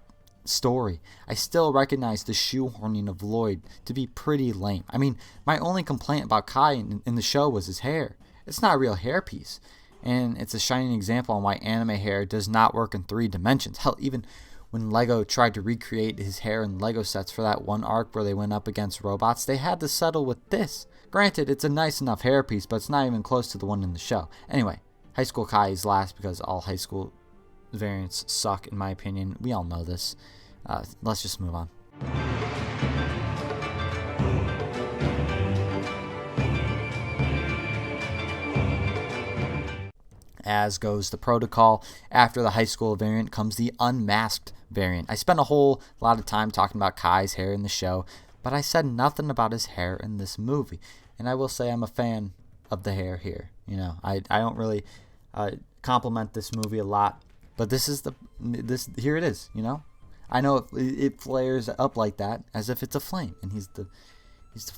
story, I still recognize the shoehorning of Lloyd to be pretty lame. I mean, my only complaint about Kai in the show was his hair. It's not a real hairpiece, and it's a shining example on why anime hair does not work in 3 dimensions. Hell, even when Lego tried to recreate his hair in Lego sets for that one arc where they went up against robots, they had to settle with this. Granted, it's a nice enough hairpiece, but it's not even close to the one in the show. Anyway, High School Kai is last because all high school variants suck, in my opinion. We all know this. Let's just move on. As goes the protocol, after the high school variant comes the unmasked variant. I spent a whole lot of time talking about Kai's hair in the show, but I said nothing about his hair in this movie. And I will say I'm a fan of the hair here. I don't really compliment this movie a lot, but here it is. I know it flares up like that as if it's a flame, and he's the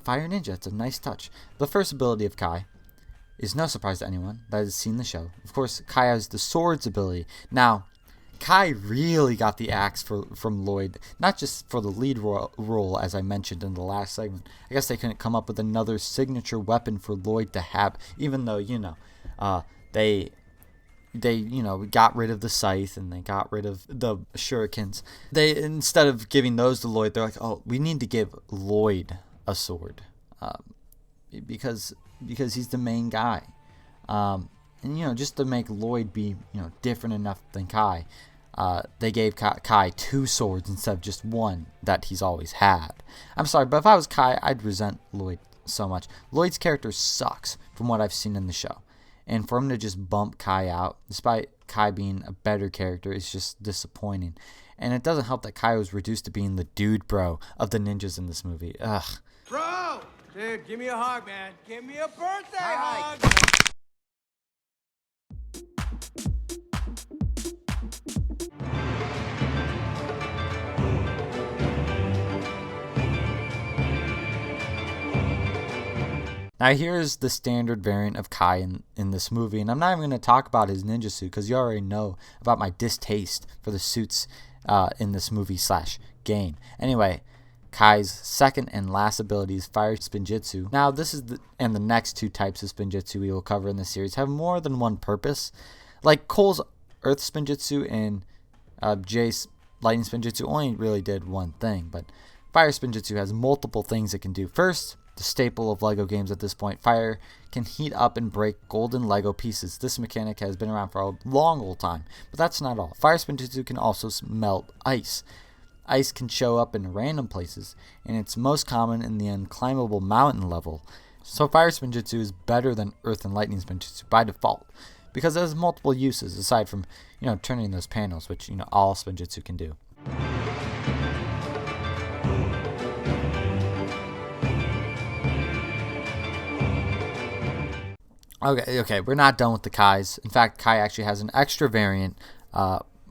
Fire Ninja. It's a nice touch. The first ability of Kai is no surprise to anyone that has seen the show. Of course, Kai has the swords ability. Now, Kai really got the axe from Lloyd, not just for the lead role, as I mentioned in the last segment. I guess they couldn't come up with another signature weapon for Lloyd to have, even though, they got rid of the scythe and they got rid of the shurikens. They, instead of giving those to Lloyd, they're like, oh, we need to give Lloyd a sword, because he's the main guy. And just to make Lloyd be different enough than Kai, they gave Kai 2 swords instead of just 1 that he's always had. I'm sorry, but if I was Kai, I'd resent Lloyd so much. Lloyd's character sucks from what I've seen in the show. And for him to just bump Kai out, despite Kai being a better character, is just disappointing. And it doesn't help that Kai was reduced to being the dude bro of the ninjas in this movie. Ugh. Bro! Dude, give me a hug, man. Give me a birthday hug! Now here's the standard variant of Kai in this movie, and I'm not even going to talk about his ninja suit because you already know about my distaste for the suits in this movie / game. Anyway, Kai's second and last ability is Fire Spinjitzu. Now this is the next 2 types of Spinjitzu we will cover in this series have more than one purpose. Like Cole's Earth Spinjitzu and Jay's Lightning Spinjitzu only really did one thing, but Fire Spinjitzu has multiple things it can do. First, the staple of Lego games at this point, fire can heat up and break golden Lego pieces. This mechanic has been around for a long old time, but that's not all. Fire Spinjitzu can also melt ice. Ice can show up in random places, and it's most common in the unclimbable mountain level. So Fire Spinjitzu is better than Earth and Lightning Spinjitzu by default, because it has multiple uses aside from, turning those panels, which, all Spinjitzu can do. Okay, we're not done with the Kais. In fact, Kai actually has an extra variant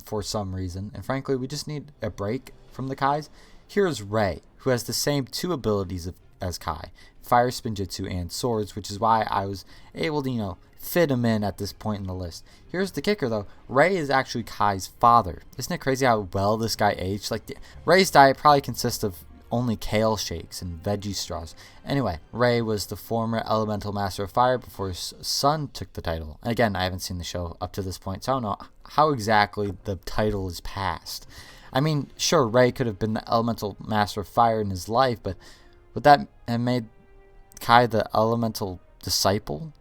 for some reason, and frankly, we just need a break from the Kais. Here's Rei, who has the same 2 abilities as Kai, Fire Spinjitzu and Swords, which is why I was able to, fit him in at this point in the list. Here's the kicker though, Rei is actually Kai's father. Isn't it crazy how well this guy aged? Like, Rei's diet probably consists of only kale shakes and veggie straws. Anyway, Rei was the former Elemental Master of Fire before his son took the title. And again, I haven't seen the show up to this point, so I don't know how exactly the title is passed. I mean, sure, Rei could have been the Elemental Master of Fire in his life, but would that have made Kai the Elemental Disciple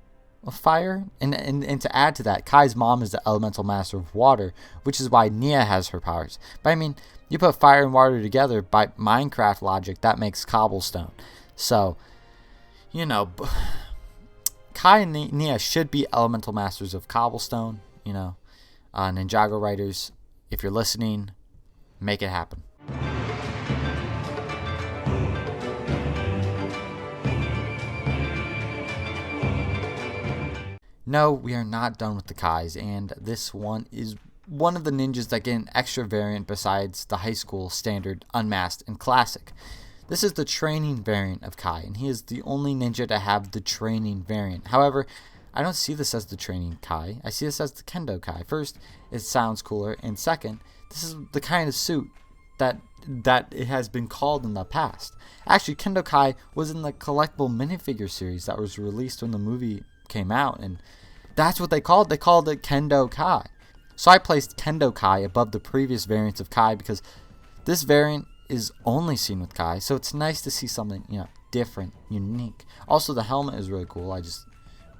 of Fire? And to add to that, Kai's mom is the Elemental Master of Water, which is why Nia has her powers. But I mean, you put fire and water together, by Minecraft logic, that makes cobblestone. So, Kai and Nia should be Elemental Masters of Cobblestone. Ninjago writers, if you're listening, make it happen. No, we are not done with the Kais, and this one is one of the ninjas that get an extra variant besides the high school, standard, unmasked, and classic. This is the training variant of Kai, and he is the only ninja to have the training variant. However, I don't see this as the training Kai. I see this as the Kendo Kai. First, it sounds cooler, and second, this is the kind of suit that it has been called in the past. Actually, Kendo Kai was in the collectible minifigure series that was released when the movie came out, and that's what they called it. They called it Kendo Kai. So I placed Kendo Kai above the previous variants of Kai because this variant is only seen with Kai, so it's nice to see something, different, unique. Also, the helmet is really cool. I just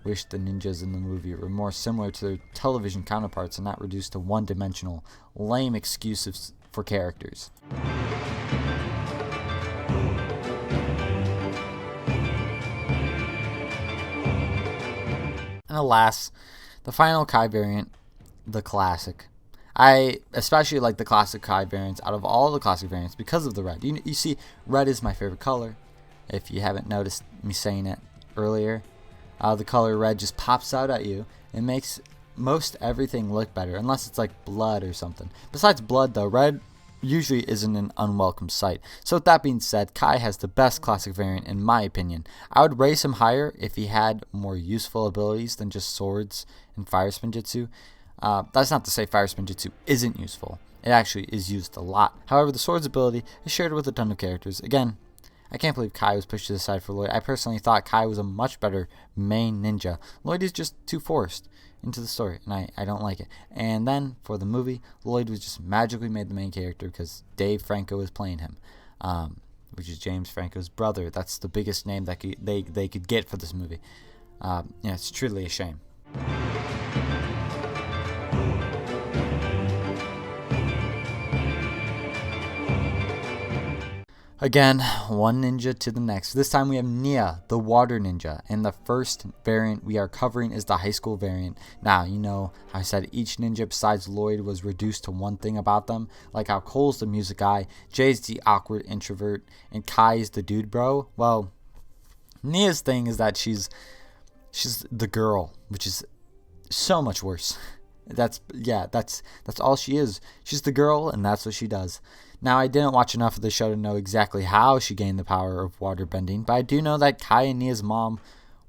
wish the ninjas in the movie were more similar to their television counterparts and not reduced to one-dimensional, lame excuses for characters. And alas, the final Kai variant, the classic. I especially like the classic Kai variants out of all the classic variants because of the red. You see, red is my favorite color. If you haven't noticed me saying it earlier, the color red just pops out at you and makes most everything look better, unless it's like blood or something. Besides blood though, red usually isn't an unwelcome sight. So with that being said, Kai has the best classic variant in my opinion. I would raise him higher if he had more useful abilities than just swords and fire spinjitzu. That's not to say fire spinjitzu isn't useful. It actually is used a lot. However, the swords ability is shared with a ton of characters. Again, I can't believe Kai was pushed to the side for Lloyd. I personally thought Kai was a much better main ninja. Lloyd is just too forced into the story, and I don't like it. And then, for the movie, Lloyd was just magically made the main character because Dave Franco is playing him, which is James Franco's brother. That's the biggest name that they could get for this movie. It's truly a shame. Again, one ninja to the next. This time we have Nia, the water ninja, and the first variant we are covering is the high school variant. Now, you know how I said each ninja besides Lloyd was reduced to one thing about them, like how Cole's the music guy, Jay's the awkward introvert, and Kai's the dude bro. Well, Nia's thing is that she's the girl, which is so much worse. That's all she is. She's the girl, and that's what she does. Now, I didn't watch enough of the show to know exactly how she gained the power of water bending, but I do know that Kai and Nia's mom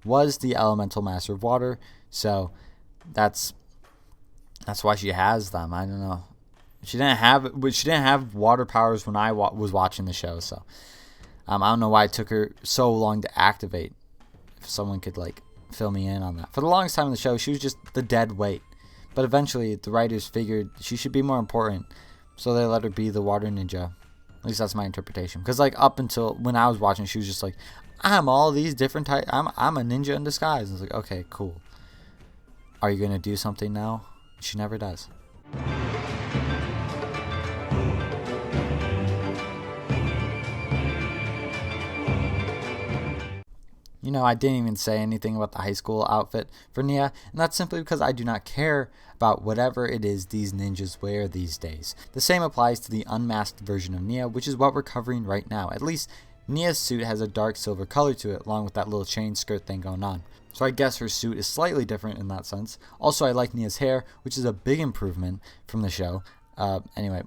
was the elemental master of water, so that's why she has them. I don't know. She didn't have water powers when I was watching the show, so I don't know why it took her so long to activate. If someone could fill me in on that. For the longest time in the show, she was just the dead weight, but eventually the writers figured she should be more important. So they let her be the water ninja. At least that's my interpretation. Because up until when I was watching, she was just like, I'm all these different types. I'm a ninja in disguise. And it's like, okay, cool. Are you going to do something now? She never does. You know, I didn't even say anything about the high school outfit for Nia, and that's simply because I do not care about whatever it is these ninjas wear these days. The same applies to the unmasked version of Nia, which is what we're covering right now. At least, Nia's suit has a dark silver color to it, along with that little chain skirt thing going on. So I guess her suit is slightly different in that sense. Also, I like Nia's hair, which is a big improvement from the show. Anyway,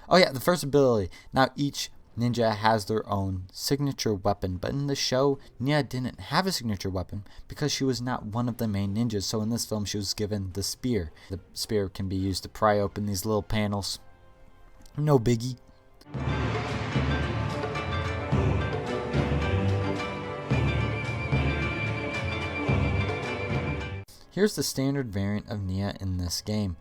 oh yeah, the first ability. Now each ninja has their own signature weapon, but in the show, Nya didn't have a signature weapon because she was not one of the main ninjas. So in this film, she was given the spear. The spear can be used to pry open these little panels. No biggie. Here's the standard variant of Nya in this game.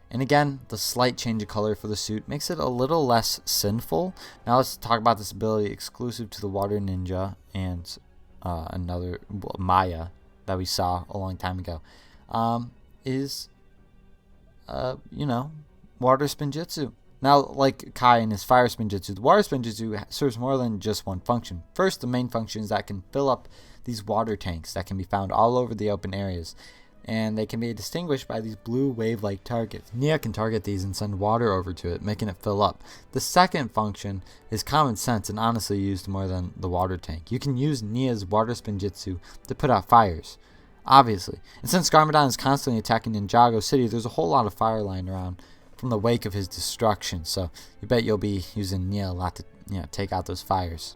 And again, the slight change of color for the suit makes it a little less sinful. Now let's talk about this ability exclusive to the Water Ninja and another Maya that we saw a long time ago. Water Spinjitzu. Now, like Kai and his Fire Spinjitzu, the Water Spinjitzu serves more than just one function. First, the main function is that it can fill up these water tanks that can be found all over the open areas. And they can be distinguished by these blue wave-like targets. Nya can target these and send water over to it, making it fill up. The second function is common sense and honestly used more than the water tank. You can use Nya's Water Spinjitzu to put out fires, obviously. And since Garmadon is constantly attacking Ninjago City, there's a whole lot of fire lying around from the wake of his destruction. So you bet you'll be using Nya a lot to take out those fires.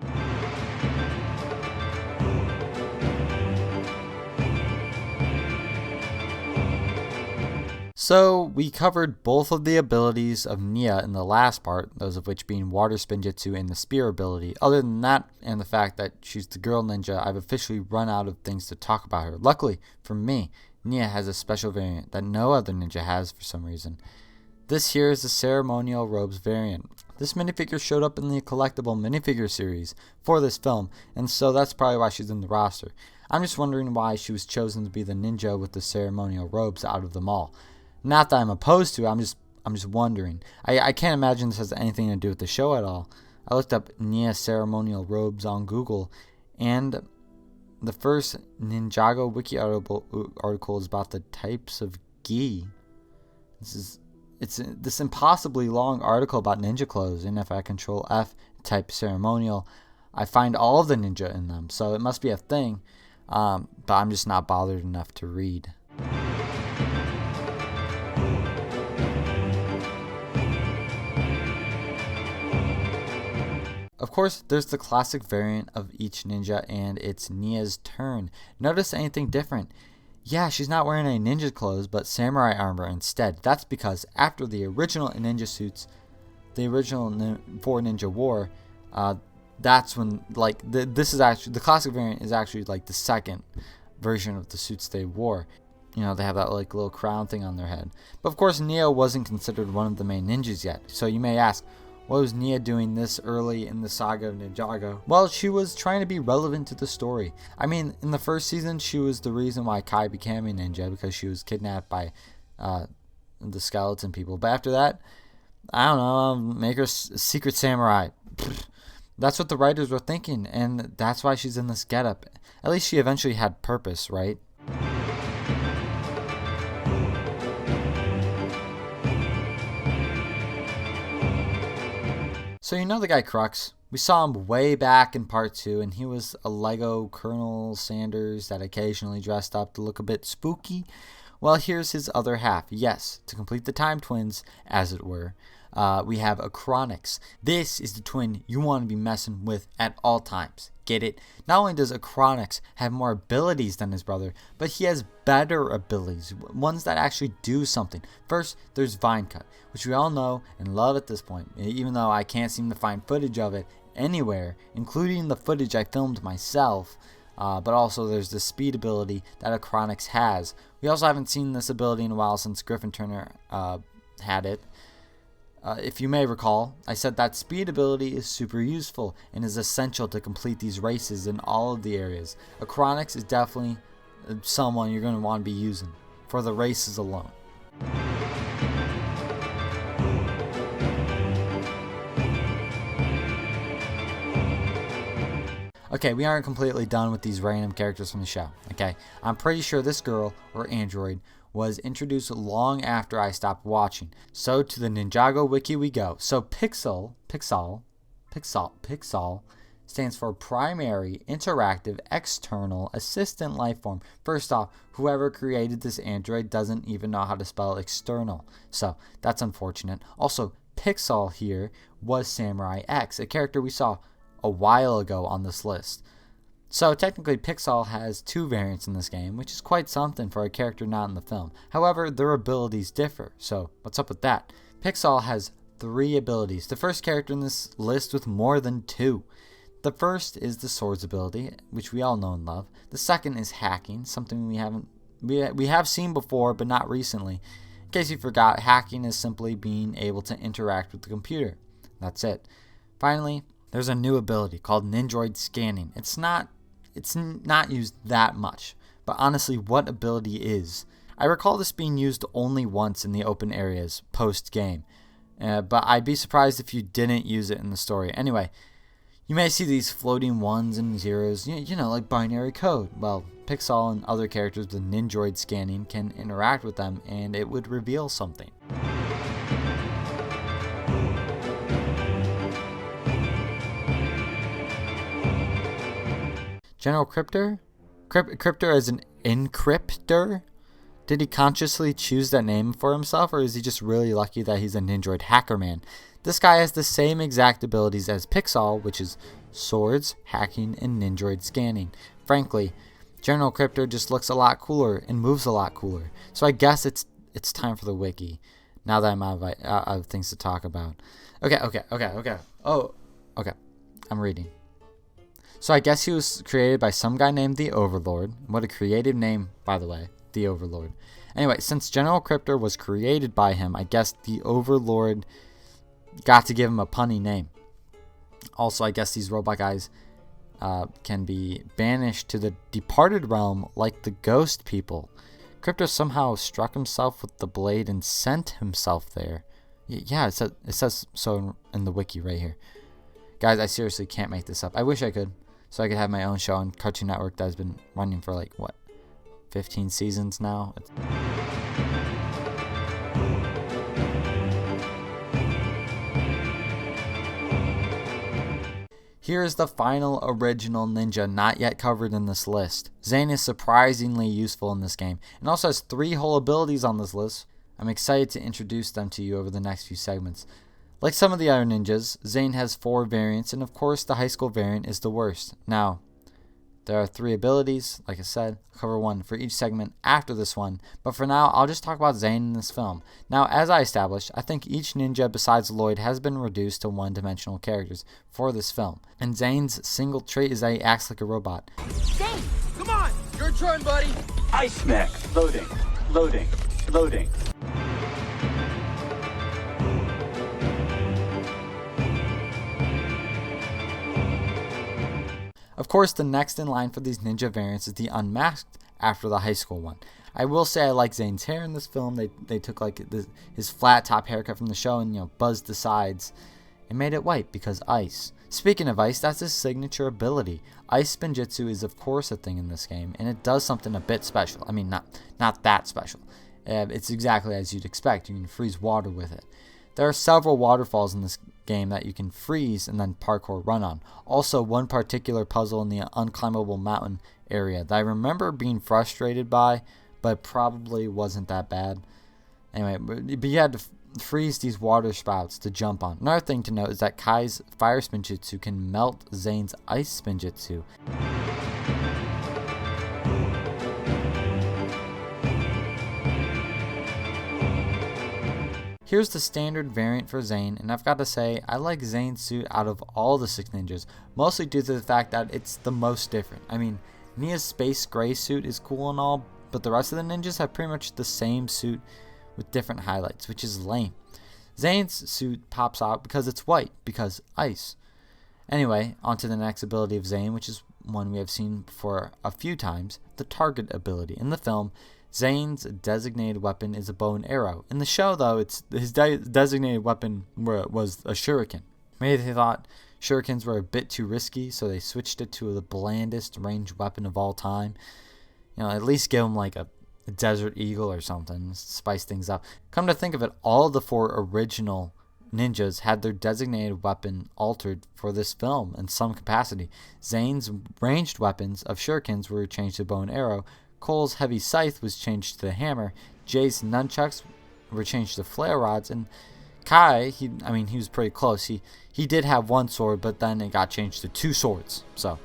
So we covered both of the abilities of Nya in the last part, those of which being Water Spinjitzu and the Spear ability. Other than that, and the fact that she's the girl ninja, I've officially run out of things to talk about her. Luckily for me, Nya has a special variant that no other ninja has for some reason. This here is the Ceremonial Robes variant. This minifigure showed up in the collectible minifigure series for this film, and so that's probably why she's in the roster. I'm just wondering why she was chosen to be the ninja with the ceremonial robes out of them all. Not that I'm opposed to it, I'm just wondering. I can't imagine this has anything to do with the show at all. I looked up Nya ceremonial robes on Google, and the first Ninjago wiki article is about the types of gi. It's this impossibly long article about ninja clothes, and if I control F, type ceremonial, I find all of the ninja in them, so it must be a thing, but I'm just not bothered enough to read. Of course, there's the classic variant of each ninja, and it's Nya's turn. Notice anything different? Yeah, she's not wearing any ninja clothes, but samurai armor instead. That's because after the original ninja suits, the original 4 Ninja War, that's when, like, this is actually, the classic variant is actually, like, the second version of the suits they wore. You know, they have that, like, little crown thing on their head. But, of course, Nya wasn't considered one of the main ninjas yet. So you may ask, what was Nya doing this early in the saga of Ninjago? Well, she was trying to be relevant to the story. I mean, in the first season, she was the reason why Kai became a ninja, because she was kidnapped by the skeleton people. But after that, I don't know, make her a secret samurai. That's what the writers were thinking, and that's why she's in this getup. At least she eventually had purpose, right? So you know the guy KRUX. We saw him way back in part 2, and he was a Lego Colonel Sanders that occasionally dressed up to look a bit spooky. Well, here's his other half. Yes, to complete the time twins, as it were, we have a Chronix. This is the twin you want to be messing with at all times. Get it? Not only does a Chronix have more abilities than his brother, but he has better abilities, ones that actually do something. First, there's Vine Cut, which we all know and love at this point, even though I can't seem to find footage of it anywhere, including the footage I filmed myself. But also there's the speed ability that a Chronix has. We also haven't seen this ability in a while since Griffin Turner had it. If you may recall, I said that speed ability is super useful and is essential to complete these races in all of the areas. A Chronix is definitely someone you're going to want to be using for the races alone. Okay, we aren't completely done with these random characters from the show, okay? I'm pretty sure this girl, or android, was introduced long after I stopped watching. So to the Ninjago wiki we go. So Pixel stands for Primary Interactive External Assistant Lifeform. First off, whoever created this android doesn't even know how to spell external, so that's unfortunate. Also, Pixel here was Samurai X, a character we saw a while ago on this list. So technically Pixel has 2 variants in this game, which is quite something for a character not in the film. However, their abilities differ, so what's up with that? Pixel has 3 abilities, the first character in this list with more than 2. The first is the swords ability, which we all know and love. The second is hacking, something we have seen before but not recently. In case you forgot, hacking is simply being able to interact with the computer. That's it. Finally, there's a new ability called Ninjoid Scanning. It's not used that much, but honestly, what ability is? I recall this being used only once in the open areas post-game, but I'd be surprised if you didn't use it in the story. Anyway, you may see these floating 1s and 0s, you know, like binary code. Well, Pixel and other characters with Ninjoid Scanning can interact with them, and it would reveal something. General Cryptor? Cryptor as an encryptor? Did he consciously choose that name for himself, or is he just really lucky that he's a Ninjoid hacker man? This guy has the same exact abilities as Pixel, which is swords, hacking, and Ninjoid scanning. Frankly, General Cryptor just looks a lot cooler and moves a lot cooler. So I guess it's time for the wiki, now that I'm out of things to talk about. Okay. Oh, okay. I'm reading. So I guess he was created by some guy named the Overlord. What a creative name, by the way, the Overlord. Anyway, since General Cryptor was created by him, I guess the Overlord got to give him a punny name. Also, I guess these robot guys can be banished to the departed realm like the ghost people. Cryptor somehow struck himself with the blade and sent himself there. Yeah, it says so in the wiki right here. Guys, I seriously can't make this up. I wish I could, so I could have my own show on Cartoon Network that has been running for like, what, 15 seasons now? Here is the final original ninja not yet covered in this list. Zane is surprisingly useful in this game, and also has 3 whole abilities on this list. I'm excited to introduce them to you over the next few segments. Like some of the other ninjas, Zane has 4 variants, and of course the high school variant is the worst. Now, there are 3 abilities, like I said. I'll cover one for each segment after this one, but for now, I'll just talk about Zane in this film. Now, as I established, I think each ninja besides Lloyd has been reduced to one-dimensional characters for this film, and Zane's single trait is that he acts like a robot. Zane, come on! Your turn, buddy! Ice mech. Loading. Loading. Loading. Of course, the next in line for these ninja variants is the unmasked after the high school one. I will say I like Zane's hair in this film. They took like his flat top haircut from the show and buzzed the sides and made it white because ice. Speaking of ice, that's his signature ability. Ice Spinjitzu is of course a thing in this game, and it does something a bit special. I mean, not that special. It's exactly as you'd expect. You can freeze water with it. There are several waterfalls in this game that you can freeze and then parkour run on. Also, one particular puzzle in the unclimbable mountain area that I remember being frustrated by, but probably wasn't that bad. Anyway, but you had to freeze these water spouts to jump on. Another thing to note is that Kai's fire Spinjitzu can melt Zane's ice Spinjitzu. Here's the standard variant for Zane, and I've got to say, I like Zane's suit out of all the 6 ninjas, mostly due to the fact that it's the most different. I mean, Nia's space gray suit is cool and all, but the rest of the ninjas have pretty much the same suit with different highlights, which is lame. Zane's suit pops out because it's white, because ice. Anyway, on to the next ability of Zane, which is one we have seen before a few times, the target ability. In the film, Zane's designated weapon is a bow and arrow. In the show, though, his designated weapon was a shuriken. Maybe they thought shurikens were a bit too risky, so they switched it to the blandest ranged weapon of all time. At least give him like a Desert Eagle or something, spice things up. Come to think of it, all the 4 original ninjas had their designated weapon altered for this film in some capacity. Zane's ranged weapons of shurikens were changed to bow and arrow. Cole's heavy scythe was changed to the hammer. Jay's nunchucks were changed to flail rods, and Kai, he was pretty close. He did have one sword, but then it got changed to 2 swords. So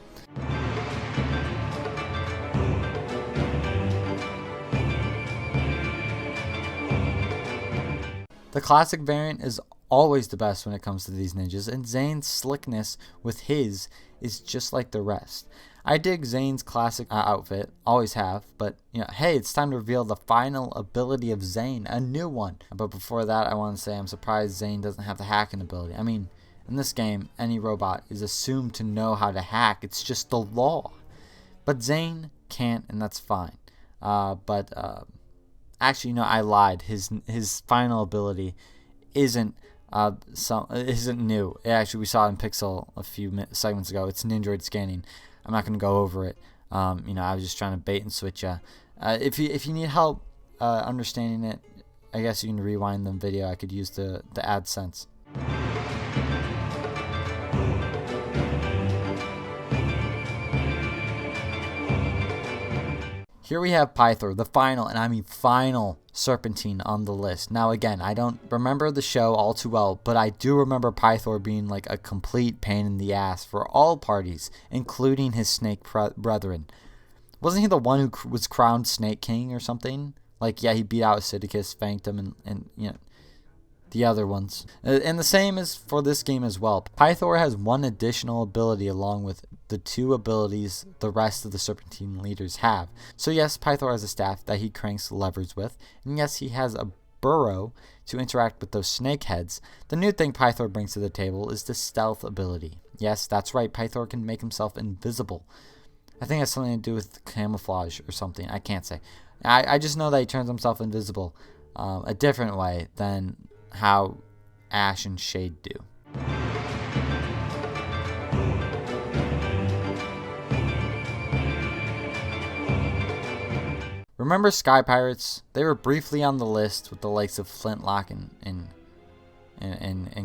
the classic variant is always the best when it comes to these ninjas, and Zane's slickness with his is just like the rest. I dig Zane's classic outfit, always have, but hey, it's time to reveal the final ability of Zane, a new one. But before that, I want to say I'm surprised Zane doesn't have the hacking ability. I mean, in this game, any robot is assumed to know how to hack. It's just the law. But Zane can't, and that's fine. Actually, I lied. His final ability isn't new. Actually, we saw it in Pixel a few segments ago. It's Nindroid scanning. I'm not going to go over it. I was just trying to bait and switch you. If you need help understanding it, I guess you can rewind the video. I could use the AdSense. Here we have Pythor, the final, and I mean final Serpentine on the list. Now again, I don't remember the show all too well, but I do remember Pythor being like a complete pain in the ass for all parties, including his snake brethren. Wasn't he the one who was crowned Snake King or something? Like, yeah, he beat out Sidicus, FANGTOM, and the other ones. And the same is for this game as well. Pythor has one additional ability along with the 2 abilities the rest of the Serpentine leaders have. So yes, Pythor has a staff that he cranks levers with, and yes, he has a burrow to interact with those snake heads. The new thing Pythor brings to the table is the stealth ability. Yes, that's right, Pythor can make himself invisible. I think it has something to do with camouflage or something. I can't say. I just know that he turns himself invisible a different way than how Ash and Shade do. Remember Sky Pirates? They were briefly on the list with the likes of Flintlock and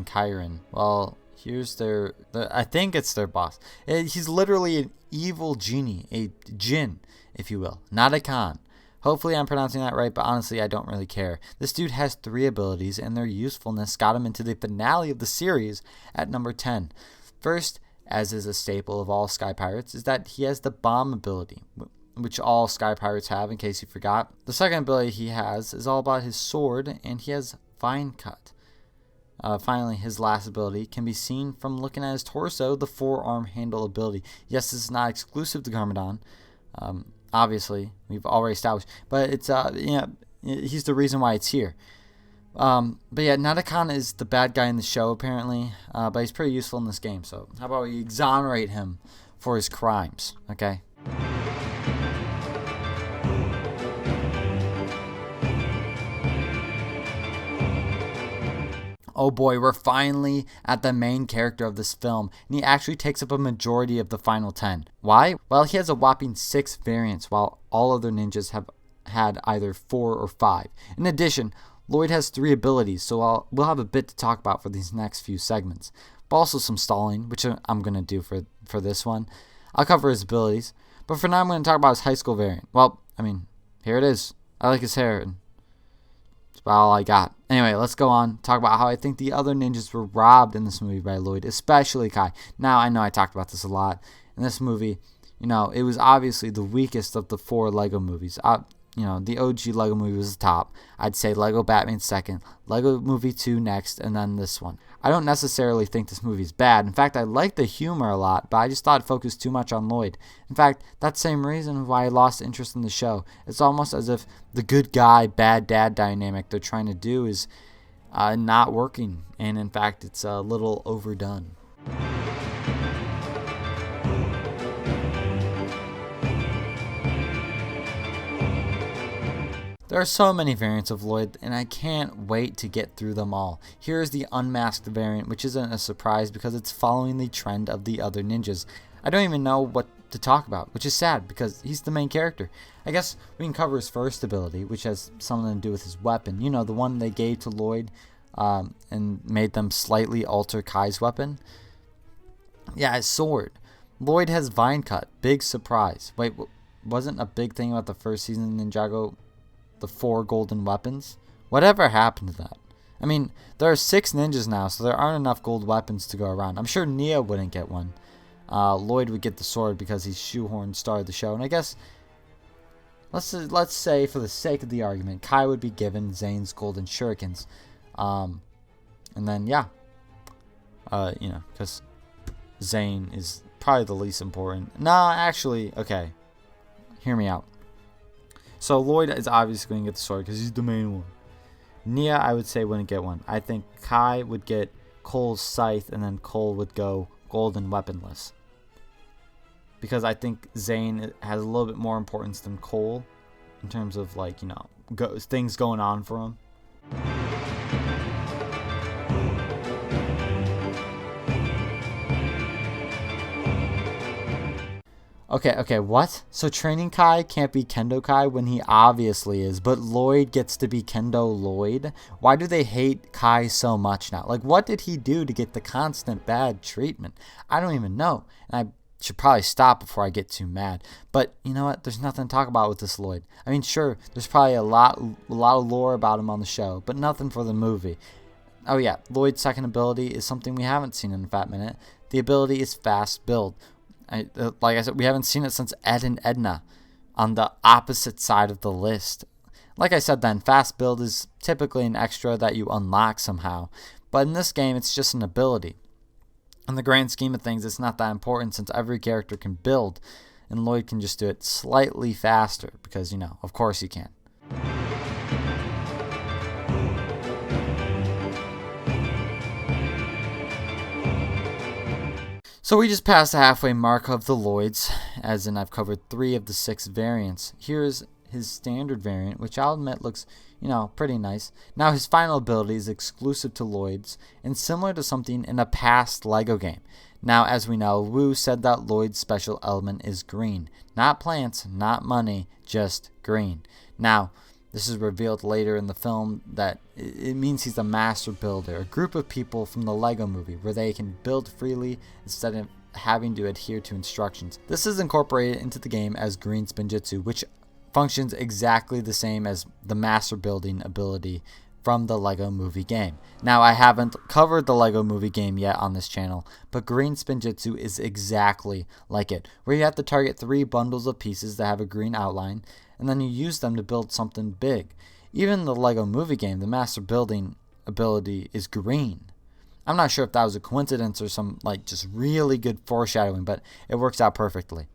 Kyron. Well, here's I think it's their boss. He's literally an evil genie, a djinn, if you will, not a Khan. Hopefully I'm pronouncing that right, but honestly I don't really care. This dude has 3 abilities, and their usefulness got him into the finale of the series at number 10. First, as is a staple of all Sky Pirates, is that he has the bomb ability, which all Sky Pirates have, in case you forgot. The second ability he has is all about his sword, and he has Fine Cut. Finally, his last ability can be seen from looking at his torso, the forearm handle ability. Yes, this is not exclusive to Garmadon. Obviously, we've already established, but it's he's the reason why it's here. But yeah, Nadakana is the bad guy in the show apparently, but he's pretty useful in this game. So how about we exonerate him for his crimes? Okay. Oh boy, we're finally at the main character of this film, and he actually takes up a majority of the final 10. Why? Well, he has a whopping 6 variants, while all other ninjas have had either 4 or 5. In addition, Lloyd has 3 abilities, so we'll have a bit to talk about for these next few segments. But also some stalling, which I'm going to do for this one. I'll cover his abilities, but for now I'm going to talk about his high school variant. Well, I mean, here it is. I like his hair, and that's about all I got. Anyway, let's go on. Talk about how I think the other ninjas were robbed in this movie by Lloyd, especially Kai. Now, I know I talked about this a lot. In this movie, it was obviously the weakest of the 4 Lego movies. The OG Lego movie was the top. I'd say Lego Batman second, Lego Movie 2 next, and then this one. I don't necessarily think this movie's bad. In fact, I like the humor a lot, but I just thought it focused too much on Lloyd. In fact, that's the same reason why I lost interest in the show. It's almost as if the good guy, bad dad dynamic they're trying to do is not working, and in fact, it's a little overdone. There are so many variants of Lloyd, and I can't wait to get through them all. Here is the unmasked variant, which isn't a surprise because it's following the trend of the other ninjas. I don't even know what to talk about, which is sad because he's the main character. I guess we can cover his first ability, which has something to do with his weapon. The one they gave to Lloyd and made them slightly alter Kai's weapon. Yeah, his sword. Lloyd has Vine Cut. Big surprise. Wait, wasn't a big thing about the first season of Ninjago the 4 golden weapons? Whatever happened to that? I mean, there are 6 ninjas now, so there aren't enough gold weapons to go around. I'm sure Nia wouldn't get one. Lloyd would get the sword because he's shoehorned star of the show. And I guess, let's say for the sake of the argument, Kai would be given Zane's golden shurikens. And then, yeah. Because Zane is probably the least important. Nah, actually, okay. Hear me out. So Lloyd is obviously going to get the sword because he's the main one. Nia, I would say, wouldn't get one. I think Kai would get Cole's scythe, and then Cole would go golden weaponless. Because I think Zane has a little bit more importance than Cole in terms of, like, things going on for him. Okay, what? So Training Kai can't be Kendo Kai when he obviously is, but Lloyd gets to be Kendo Lloyd? Why do they hate Kai so much now? Like, what did he do to get the constant bad treatment? I don't even know, and I should probably stop before I get too mad. But you know what? There's nothing to talk about with this Lloyd. I mean, sure, there's probably a lot of lore about him on the show, but nothing for the movie. Oh yeah, Lloyd's second ability is something we haven't seen in a fat minute. The ability is Fast Build. Like I said, we haven't seen it since Ed and Edna on the opposite side of the list. Like I said then, Fast Build is typically an extra that you unlock somehow. But in this game, it's just an ability. In the grand scheme of things, it's not that important since every character can build. And Lloyd can just do it slightly faster because, of course he can. So we just passed the halfway mark of the Lloyds, as in I've covered 3 of the 6 variants. Here's his standard variant, which I'll admit looks, pretty nice. Now his final ability is exclusive to Lloyd's and similar to something in a past LEGO game. Now, as we know, Wu said that Lloyd's special element is green. Not plants, not money, just green. Now, this is revealed later in the film that it means he's a master builder, a group of people from the Lego movie where they can build freely instead of having to adhere to instructions. This is incorporated into the game as Green Spinjitzu, which functions exactly the same as the master building ability from the Lego movie game. Now, I haven't covered the Lego movie game yet on this channel, but Green Spinjitzu is exactly like it, where you have to target 3 bundles of pieces that have a green outline, and then you use them to build something big. Even in the Lego movie game, the master building ability is green. I'm not sure if that was a coincidence or some just really good foreshadowing, but it works out perfectly.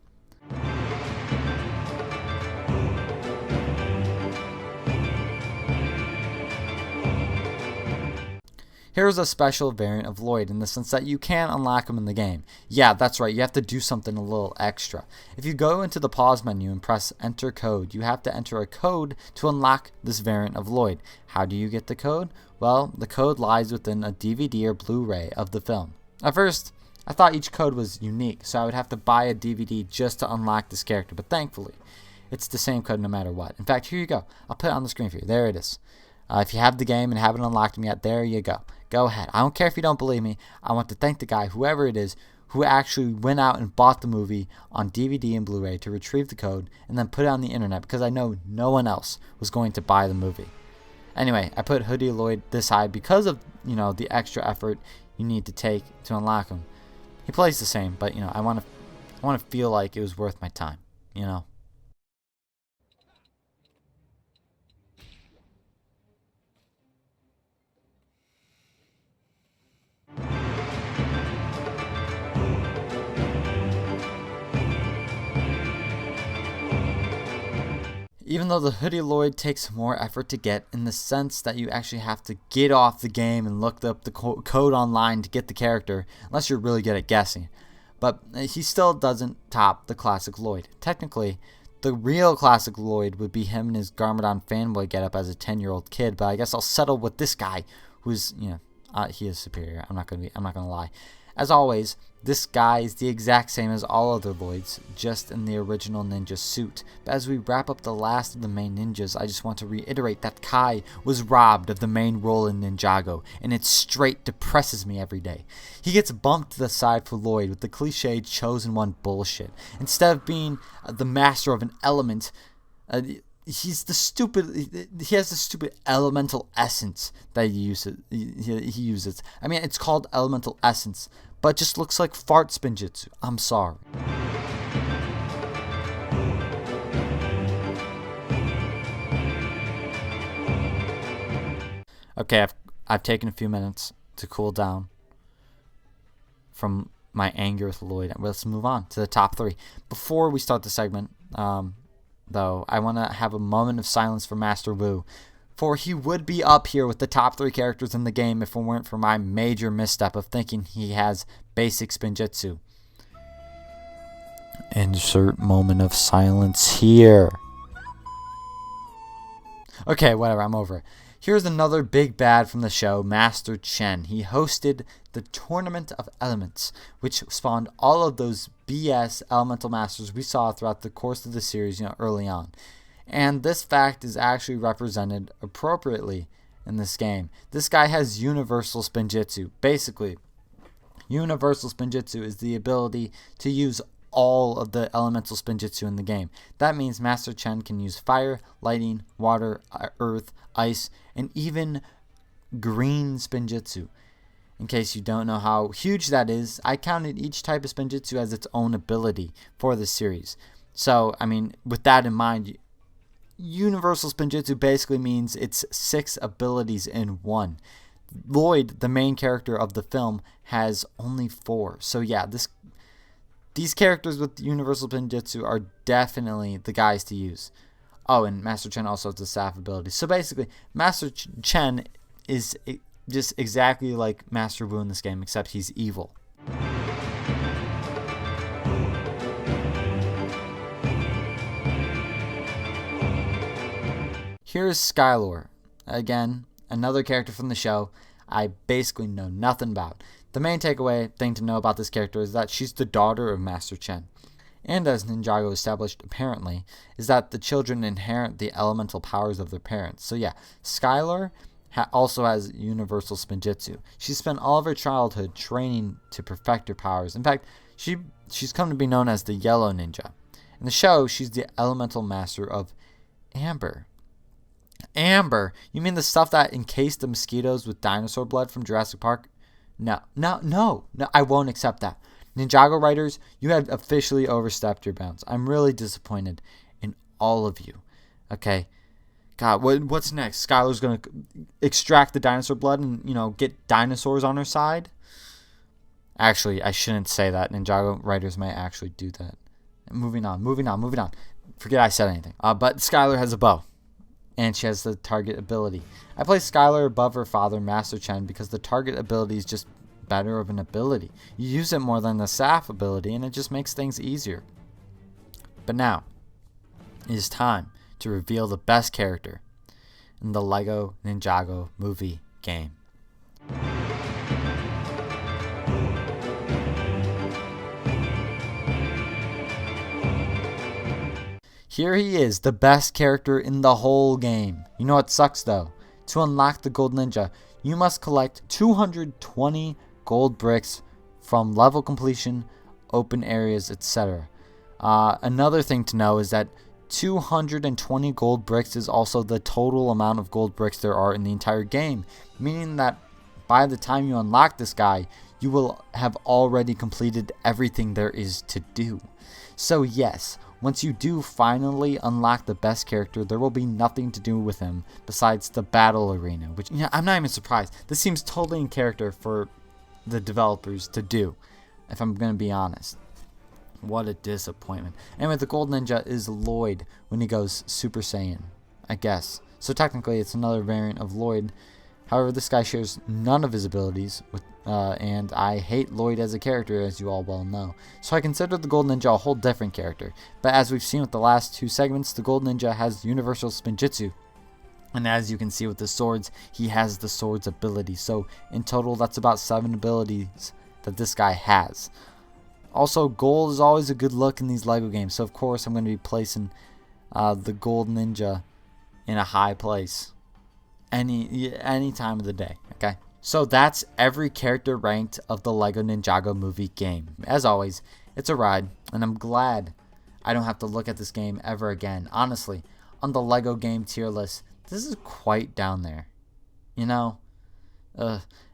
Here's a special variant of Lloyd in the sense that you can unlock him in the game. Yeah, that's right, you have to do something a little extra. If you go into the pause menu and press enter code, you have to enter a code to unlock this variant of Lloyd. How do you get the code? Well, the code lies within a DVD or Blu-ray of the film. At first, I thought each code was unique, so I would have to buy a DVD just to unlock this character, but thankfully, it's the same code no matter what. In fact, here you go. I'll put it on the screen for you. There it is. If you have the game and haven't unlocked them yet, there you go. Go ahead. I don't care if you don't believe me. I want to thank the guy, whoever it is, who actually went out and bought the movie on DVD and Blu-ray to retrieve the code and then put it on the internet because I know no one else was going to buy the movie. Anyway, I put Hoodie Lloyd this high because of, the extra effort you need to take to unlock him. He plays the same, but, I want to feel like it was worth my time, Even though the Hoodie Lloyd takes more effort to get in the sense that you actually have to get off the game and look up the code online to get the character, unless you're really good at guessing. But he still doesn't top the classic Lloyd. Technically, the real classic Lloyd would be him in his Garmadon fanboy getup as a 10-year-old kid, but I guess I'll settle with this guy who's, he is superior. I'm not gonna lie. As always, This guy is the exact same as all other Lloyds, just in the original ninja suit. But as we wrap up the last of the main ninjas, I just want to reiterate that Kai was robbed of the main role in Ninjago, and it straight depresses me every day. He gets bumped to the side for Lloyd with the cliched chosen one bullshit. Instead of being the master of an element, he has the stupid elemental essence that he uses. I mean, it's called elemental essence, but it just looks like fart spinjitzu. I'm sorry. Okay, I've taken a few minutes to cool down from my anger with Lloyd. Let's move on to the top 3. Before we start the segment, though, I want to have a moment of silence for Master Wu, for he would be up here with the top 3 characters in the game if it weren't for my major misstep of thinking he has basic spinjitzu. Insert moment of silence here. Okay, whatever, I'm over it. Here's another big bad from the show, Master Chen. He hosted the Tournament of Elements, which spawned all of those BS elemental masters we saw throughout the course of the series, early on. And this fact is actually represented appropriately in this game. This guy has universal spinjitzu. Basically, universal spinjitzu is the ability to use all of the elemental spinjitzu in the game. That means Master Chen can use fire, lightning, water, earth, ice, and even green spinjitzu. In case you don't know how huge that is, I counted each type of spinjitzu as its own ability for this series. So, I mean, with that in mind, universal spinjitzu basically means it's 6 abilities in one. Lloyd, the main character of the film, has only 4. So yeah, these characters with universal spinjitzu are definitely the guys to use. Oh, and Master Chen also has the staff ability. So basically, Master Chen is just exactly like Master Wu in this game, except he's evil. Here's SKALIDOR. Again, another character from the show I basically know nothing about. The main takeaway thing to know about this character is that she's the daughter of Master Chen. And as Ninjago established apparently, is that the children inherit the elemental powers of their parents. So yeah, SKALIDOR also has universal spinjitzu. She spent all of her childhood training to perfect her powers. In fact, she's come to be known as the Yellow Ninja. In the show, she's the elemental master of Amber. Amber? You mean the stuff that encased the mosquitoes with dinosaur blood from Jurassic Park? No, I won't accept that. Ninjago writers, you have officially overstepped your bounds. I'm really disappointed in all of you. Okay? God, what's next? Skylar's going to extract the dinosaur blood and, get dinosaurs on her side? Actually, I shouldn't say that. Ninjago writers might actually do that. Moving on. Forget I said anything. But Skylar has a bow. And she has the target ability. I place Skylar above her father, Master Chen, because the target ability is just better of an ability. You use it more than the staff ability, and it just makes things easier. But now, it is time to reveal the best character in the LEGO Ninjago movie game. Here he is, the best character in the whole game. You know what sucks though? To unlock the Gold Ninja, you must collect 220 gold bricks from level completion, open areas, etc. Another thing to know is that 220 gold bricks is also the total amount of gold bricks there are in the entire game, meaning that by the time you unlock this guy, you will have already completed everything there is to do. So yes, once you do finally unlock the best character, there will be nothing to do with him besides the battle arena, which, I'm not even surprised. This seems totally in character for the developers to do, if I'm going to be honest. What a disappointment. Anyway, the Gold Ninja is Lloyd when he goes Super Saiyan, I guess. So technically it's another variant of Lloyd. However, this guy shares none of his abilities, and I hate Lloyd as a character, as you all well know. So I consider the Gold Ninja a whole different character. But as we've seen with the last 2 segments, the Gold Ninja has universal spinjitzu. And as you can see with the swords, he has the sword's ability. So in total, that's about 7 abilities that this guy has. Also, gold is always a good look in these LEGO games. So, of course, I'm going to be placing the gold ninja in a high place any time of the day. Okay? So, that's every character ranked of the LEGO Ninjago movie game. As always, it's a ride, and I'm glad I don't have to look at this game ever again. Honestly, on the LEGO game tier list, this is quite down there. You know?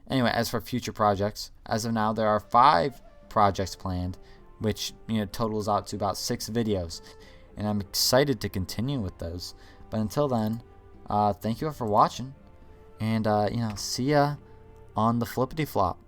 Anyway, as for future projects, as of now, there are 5 projects planned, which totals out to about 6 videos, and I'm excited to continue with those. But until then, thank you all for watching, and see ya on the flippity flop.